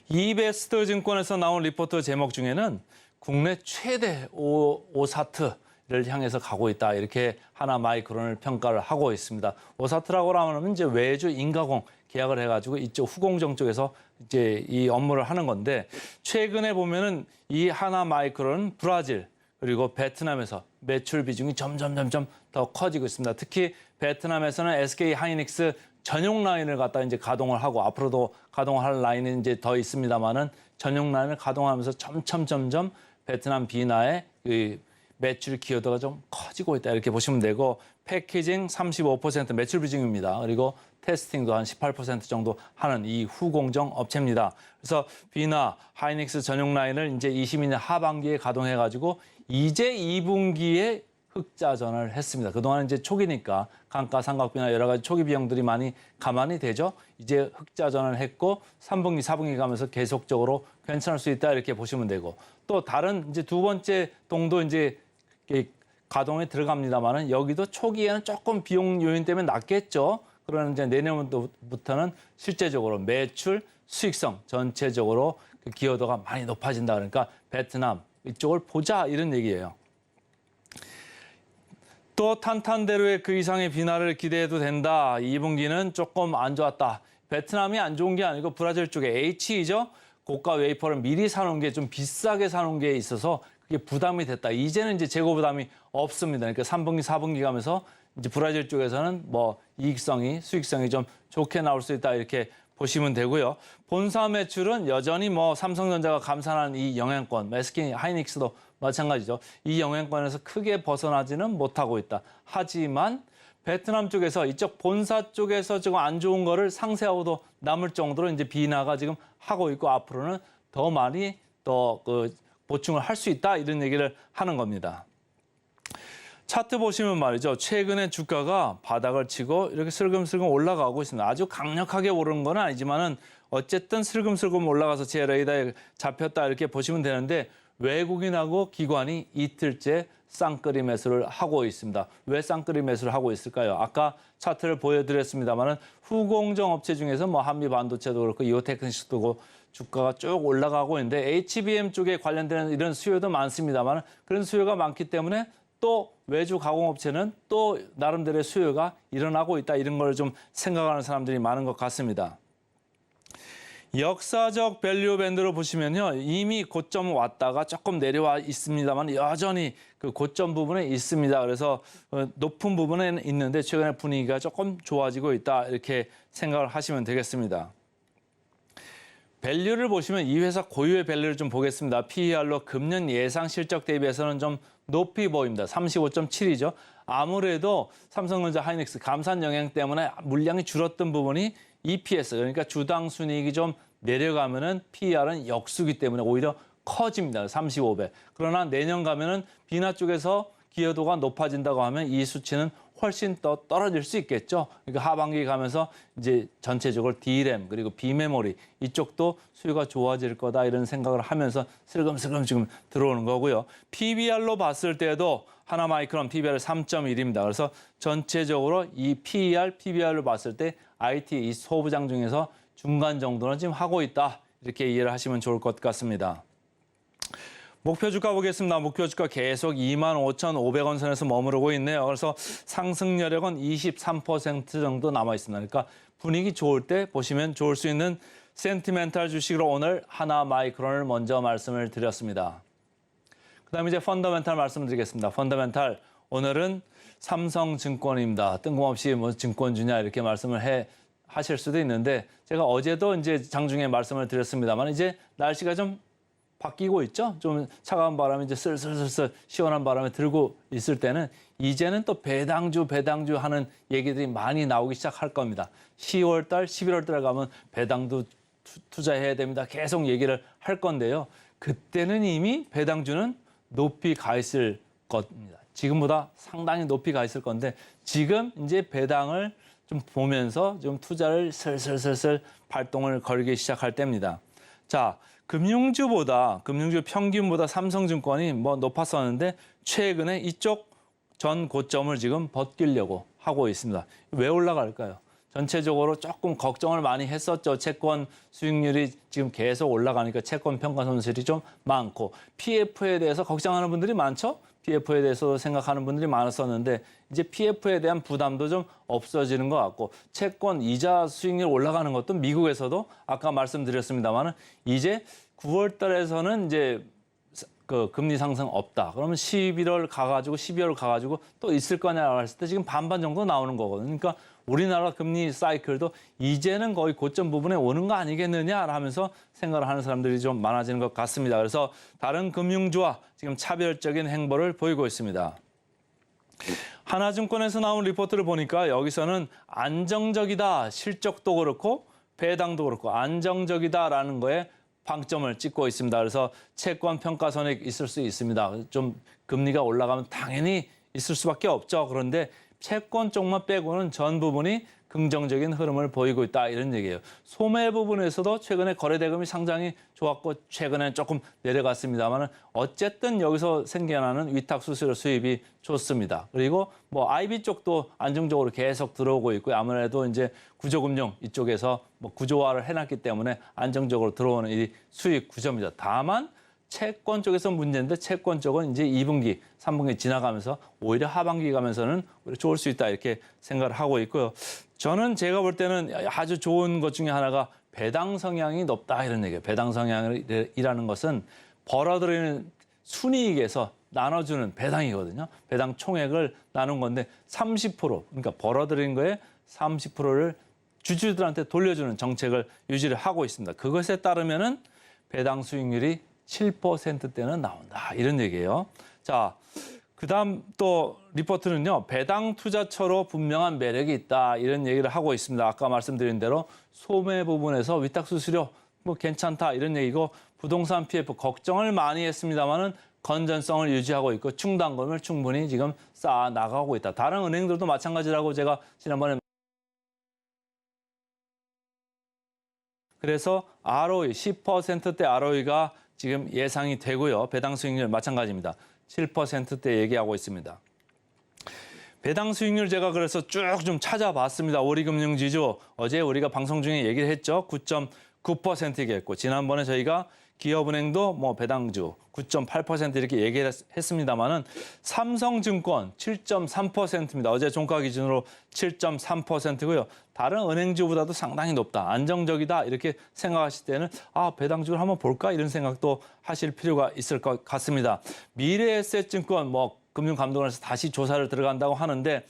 이베스트 증권에서 나온 리포트 제목 중에는 국내 최대 오사트를 향해서 가고 있다. 이렇게 하나마이크론을 평가를 하고 있습니다. 오사트라고 하면 이제 외주 인가공 계약을 해가지고 이쪽 후공정 쪽에서 이제 이 업무를 하는 건데 최근에 보면은 이 하나마이크론은 브라질 그리고 베트남에서 매출 비중이 점점 더 커지고 있습니다. 특히 베트남에서는 SK 하이닉스 전용 라인을 갖다 이제 가동을 하고 앞으로도 가동할 라인은 이제 더 있습니다만은 전용 라인을 가동하면서 점점 베트남 비나의 그 매출 기여도가 좀 커지고 있다 이렇게 보시면 되고 패키징 35% 매출 비중입니다. 그리고 테스팅도 한 18% 정도 하는 이 후공정 업체입니다. 그래서 비나 하이닉스 전용 라인을 이제 22년 하반기에 가동해가지고 이제 2분기에 흑자전을 했습니다. 그동안 이제 초기니까 감가상각비나 여러 가지 초기 비용들이 많이 감안이 되죠. 이제 흑자전을 했고 3분기, 4분기 가면서 계속적으로 괜찮을 수 있다 이렇게 보시면 되고 또 다른 이제 두 번째 동도 이제 가동에 들어갑니다만은 여기도 초기에는 조금 비용 요인 때문에 낮겠죠. 그러나 이제 내년부터는 실제적으로 매출, 수익성 전체적으로 그 기여도가 많이 높아진다. 그러니까 베트남 이쪽을 보자 이런 얘기예요. 또 탄탄대로의 그 이상의 비나를 기대해도 된다. 2분기는 조금 안 좋았다. 베트남이 안 좋은 게 아니고 브라질 쪽에 H이죠. 고가 웨이퍼를 미리 사놓은 게 좀 비싸게 사놓은 게 있어서 그게 부담이 됐다. 이제는 이제 재고 부담이 없습니다. 그러니까 3분기, 4분기 가면서 이제 브라질 쪽에서는 뭐 이익성이, 수익성이 좀 좋게 나올 수 있다. 이렇게 보시면 되고요. 본사 매출은 여전히 뭐 삼성전자가 감산한 이 영향권, SK 하이닉스도 마찬가지죠. 이 영향권에서 크게 벗어나지는 못하고 있다. 하지만 베트남 쪽에서 이쪽 본사 쪽에서 지금 안 좋은 거를 상쇄하고도 남을 정도로 이제 비나가 지금 하고 있고 앞으로는 더 많이 더 그 보충을 할 수 있다 이런 얘기를 하는 겁니다. 차트 보시면 말이죠. 최근에 주가가 바닥을 치고 이렇게 슬금슬금 올라가고 있습니다. 아주 강력하게 오르는 건 아니지만은 어쨌든 슬금슬금 올라가서 제 레이더에 잡혔다 이렇게 보시면 되는데 외국인하고 기관이 이틀째 쌍끌이 매수를 하고 있습니다. 왜 쌍끌이 매수를 하고 있을까요? 아까 차트를 보여드렸습니다만은 후공정 업체 중에서 뭐 한미 반도체도 그렇고 이오테크닉스도 그렇고 주가가 쭉 올라가고 있는데 HBM 쪽에 관련되는 이런 수요도 많습니다만 그런 수요가 많기 때문에 또 외주 가공업체는 또 나름대로의 수요가 일어나고 있다 이런 걸 좀 생각하는 사람들이 많은 것 같습니다. 역사적 밸류 밴드로 보시면요. 이미 고점 왔다가 조금 내려와 있습니다만 여전히 그 고점 부분에 있습니다. 그래서 높은 부분에 있는데 최근에 분위기가 조금 좋아지고 있다 이렇게 생각을 하시면 되겠습니다. 밸류를 보시면 이 회사 고유의 밸류를 좀 보겠습니다. PER로 금년 예상 실적 대비해서는 좀 높이 보입니다. 35.7이죠. 아무래도 삼성전자 하이닉스 감산 영향 때문에 물량이 줄었던 부분이 EPS, 그러니까 주당 순이익이 좀 내려가면은 PER은 역수기 때문에 오히려 커집니다. 35배. 그러나 내년 가면은 비나 쪽에서 기여도가 높아진다고 하면 이 수치는 훨씬 더 떨어질 수 있겠죠. 그러니까 하반기 가면서 이제 전체적으로 D램 그리고 B메모리 이쪽도 수요가 좋아질 거다 이런 생각을 하면서 슬금슬금 지금 들어오는 거고요. PBR로 봤을 때도 하나마이크론 PBR 3.1입니다. 그래서 전체적으로 이 PER, PBR로 봤을 때 IT 이 소부장 중에서 중간 정도는 지금 하고 있다. 이렇게 이해를 하시면 좋을 것 같습니다. 목표 주가 보겠습니다. 목표 주가 계속 25,500원 선에서 머무르고 있네요. 그래서 상승 여력은 23% 정도 남아 있습니다. 그러니까 분위기 좋을 때 보시면 좋을 수 있는 센티멘탈 주식으로 오늘 하나마이크론을 먼저 말씀을 드렸습니다. 그다음에 이제 펀더멘탈 말씀드리겠습니다. 펀더멘탈 오늘은 삼성증권입니다. 뜬금없이 뭐 증권주냐 이렇게 말씀을 하실 수도 있는데 제가 어제도 이제 장중에 말씀을 드렸습니다만 이제 날씨가 좀 바뀌고 있죠. 좀 차가운 바람이 이제 슬슬 시원한 바람에 들고 있을 때는 이제는 또 배당주 하는 얘기들이 많이 나오기 시작할 겁니다. 10월 달, 11월 달 가면 배당도 투자해야 됩니다. 계속 얘기를 할 건데요. 그때는 이미 배당주는 높이 가 있을 겁니다. 지금보다 상당히 높이 가 있을 건데 지금 이제 배당을 좀 보면서 좀 투자를 슬슬 발동을 걸기 시작할 때입니다. 자, 금융주 평균보다 삼성증권이 뭐 높았었는데 최근에 이쪽 전 고점을 지금 벗기려고 하고 있습니다. 왜 올라갈까요? 전체적으로 조금 걱정을 많이 했었죠. 채권 수익률이 지금 계속 올라가니까 채권 평가 손실이 좀 많고 PF에 대해서 걱정하는 분들이 많죠. PF에 대해서 생각하는 분들이 많았었는데 이제 PF에 대한 부담도 좀 없어지는 것 같고 채권 이자 수익률 올라가는 것도 미국에서도 아까 말씀드렸습니다만 이제 9월 달에서는 이제 그 금리 상승 없다. 그러면 11월 가가지고 12월 가가지고 또 있을 거냐라고 했을 때 지금 반반 정도 나오는 거거든요. 그러니까 우리나라 금리 사이클도 이제는 거의 고점 부분에 오는 거 아니겠느냐 하면서 생각을 하는 사람들이 좀 많아지는 것 같습니다. 그래서 다른 금융주와 지금 차별적인 행보를 보이고 있습니다. 하나증권에서 나온 리포트를 보니까 여기서는 안정적이다, 실적도 그렇고 배당도 그렇고 안정적이다라는 거에 방점을 찍고 있습니다. 그래서 채권 평가 손익 있을 수 있습니다. 좀 금리가 올라가면 당연히 있을 수밖에 없죠. 그런데 채권 쪽만 빼고는 전 부분이 긍정적인 흐름을 보이고 있다 이런 얘기예요. 소매 부분에서도 최근에 거래 대금이 상당히 좋았고 최근에 조금 내려갔습니다만 어쨌든 여기서 생겨나는 위탁 수수료 수입이 좋습니다. 그리고 뭐 IB 쪽도 안정적으로 계속 들어오고 있고요. 아무래도 이제 구조금융 이쪽에서 뭐 구조화를 해놨기 때문에 안정적으로 들어오는 이 수익 구조입니다. 다만 채권 쪽에서 문제인데 채권 쪽은 이제 2분기, 3분기 지나가면서 오히려 하반기 가면서는 오히려 좋을 수 있다 이렇게 생각을 하고 있고요. 저는 제가 볼 때는 아주 좋은 것 중에 하나가 배당 성향이 높다 이런 얘기예요. 배당 성향이라는 것은 벌어들이는 순이익에서 나눠주는 배당이거든요. 배당 총액을 나눈 건데 30% 그러니까 벌어들인 거에 30%를 주주들한테 돌려주는 정책을 유지를 하고 있습니다. 그것에 따르면은 배당 수익률이 7%대는 나온다 이런 얘기예요. 자, 그다음 또 리포트는요. 배당 투자처로 분명한 매력이 있다 이런 얘기를 하고 있습니다. 아까 말씀드린 대로 소매 부분에서 위탁 수수료 뭐 괜찮다 이런 얘기고 부동산 PF 걱정을 많이 했습니다만은 건전성을 유지하고 있고 충당금을 충분히 지금 쌓아 나가고 있다. 다른 은행들도 마찬가지라고 제가 지난번에 그래서 ROE 10%대 ROE가 지금 예상이 되고요. 배당 수익률 마찬가지입니다. 7%대 얘기하고 있습니다. 배당 수익률 제가 그래서 쭉 좀 찾아봤습니다. 우리금융지주 어제 우리가 방송 중에 얘기를 했죠. 9.9% 얘기했고 지난번에 저희가 기업은행도 뭐 배당주 9.8% 이렇게 얘기를 했습니다만은 삼성증권 7.3%입니다. 어제 종가 기준으로 7.3%고요. 다른 은행주보다도 상당히 높다, 안정적이다 이렇게 생각하실 때는 배당주를 한번 볼까 이런 생각도 하실 필요가 있을 것 같습니다. 미래에셋증권 뭐 금융감독원에서 다시 조사를 들어간다고 하는데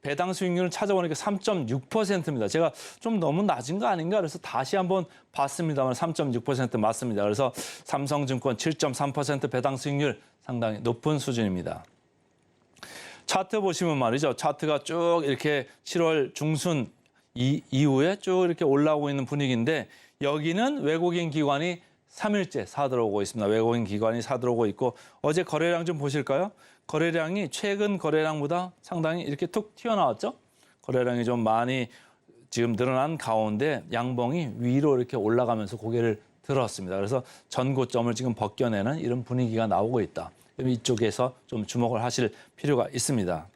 배당 수익률을 찾아보니까 3.6%입니다. 제가 좀 너무 낮은 거 아닌가 그래서 다시 한번 봤습니다만 3.6% 맞습니다. 그래서 삼성증권 7.3% 배당 수익률 상당히 높은 수준입니다. 차트 보시면 말이죠. 차트가 쭉 이렇게 7월 중순 이후에 쭉 이렇게 올라오고 있는 분위기인데 여기는 외국인 기관이 3일째 사들어오고 있습니다. 외국인 기관이 사들어오고 있고 어제 거래량 좀 보실까요? 거래량이 최근 거래량보다 상당히 이렇게 툭 튀어나왔죠. 거래량이 좀 많이 지금 늘어난 가운데 양봉이 위로 이렇게 올라가면서 고개를 들었습니다. 그래서 전고점을 지금 벗겨내는 이런 분위기가 나오고 있다. 이쪽에서 좀 주목을 하실 필요가 있습니다.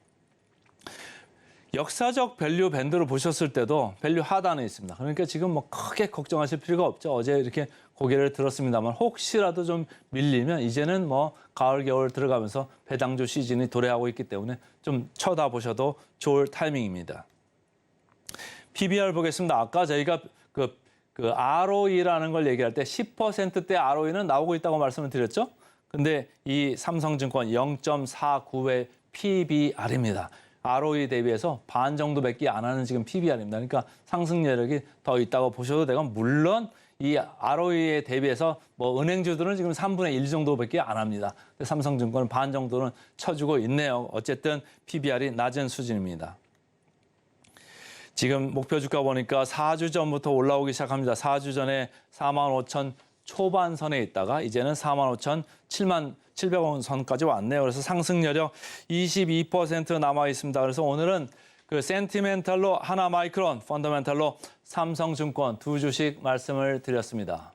역사적 밸류 밴드로 보셨을 때도 밸류 하단에 있습니다. 그러니까 지금 뭐 크게 걱정하실 필요가 없죠. 어제 이렇게 고개를 들었습니다만 혹시라도 좀 밀리면 이제는 뭐 가을 겨울 들어가면서 배당주 시즌이 도래하고 있기 때문에 좀 쳐다보셔도 좋을 타이밍입니다. PBR 보겠습니다. 아까 저희가 그 ROE라는 걸 얘기할 때 10%대 ROE는 나오고 있다고 말씀을 드렸죠. 근데 이 삼성증권 0.49의 PBR입니다. ROE 대비해서 반 정도밖에 안 하는 지금 PBR입니다. 그러니까 상승 여력이 더 있다고 보셔도 되고 물론 이 ROE에 대비해서 뭐 은행주들은 지금 3분의 1 정도밖에 안 합니다. 삼성증권은 반 정도는 쳐주고 있네요. 어쨌든 PBR이 낮은 수준입니다. 지금 목표 주가 보니까 4주 전부터 올라오기 시작합니다. 4주 전에 45,000 초반선에 있다가 이제는 47,700원 선까지 왔네요. 그래서 상승 여력 22% 남아 있습니다. 그래서 오늘은 그 센티멘탈로 하나마이크론, 펀더멘탈로 삼성증권 두 주식 말씀을 드렸습니다.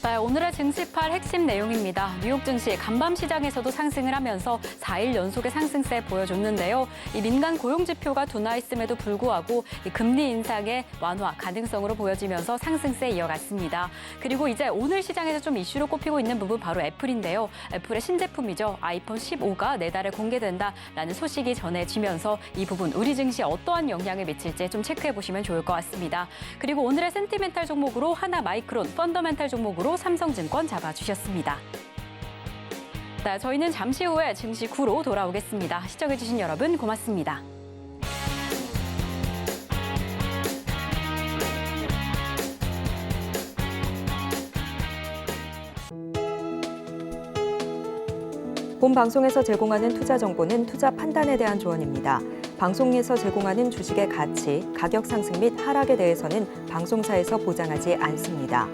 네, 오늘의 증시팔 핵심 내용입니다. 뉴욕 증시 간밤 시장에서도 상승을 하면서 4일 연속의 상승세 보여줬는데요. 이 민간 고용 지표가 둔화 있음에도 불구하고 이 금리 인상의 완화 가능성으로 보여지면서 상승세 이어갔습니다. 그리고 이제 오늘 시장에서 좀 이슈로 꼽히고 있는 부분 바로 애플인데요. 애플의 신제품이죠. 아이폰 15가 내달에 공개된다라는 소식이 전해지면서 이 부분 우리 증시에 어떠한 영향을 미칠지 좀 체크해 보시면 좋을 것 같습니다. 그리고 오늘의 센티멘탈 종목으로 하나마이크론, 펀더멘탈 종목으로 삼성증권 잡아주셨습니다. 네, 저희는 잠시 후에 증시 9로 돌아오겠습니다. 시청해주신 여러분 고맙습니다. 본 방송에서 제공하는 투자 정보는 투자 판단에 대한 조언입니다. 방송에서 제공하는 주식의 가치, 가격 상승 및 하락에 대해서는 방송사에서 보장하지 않습니다.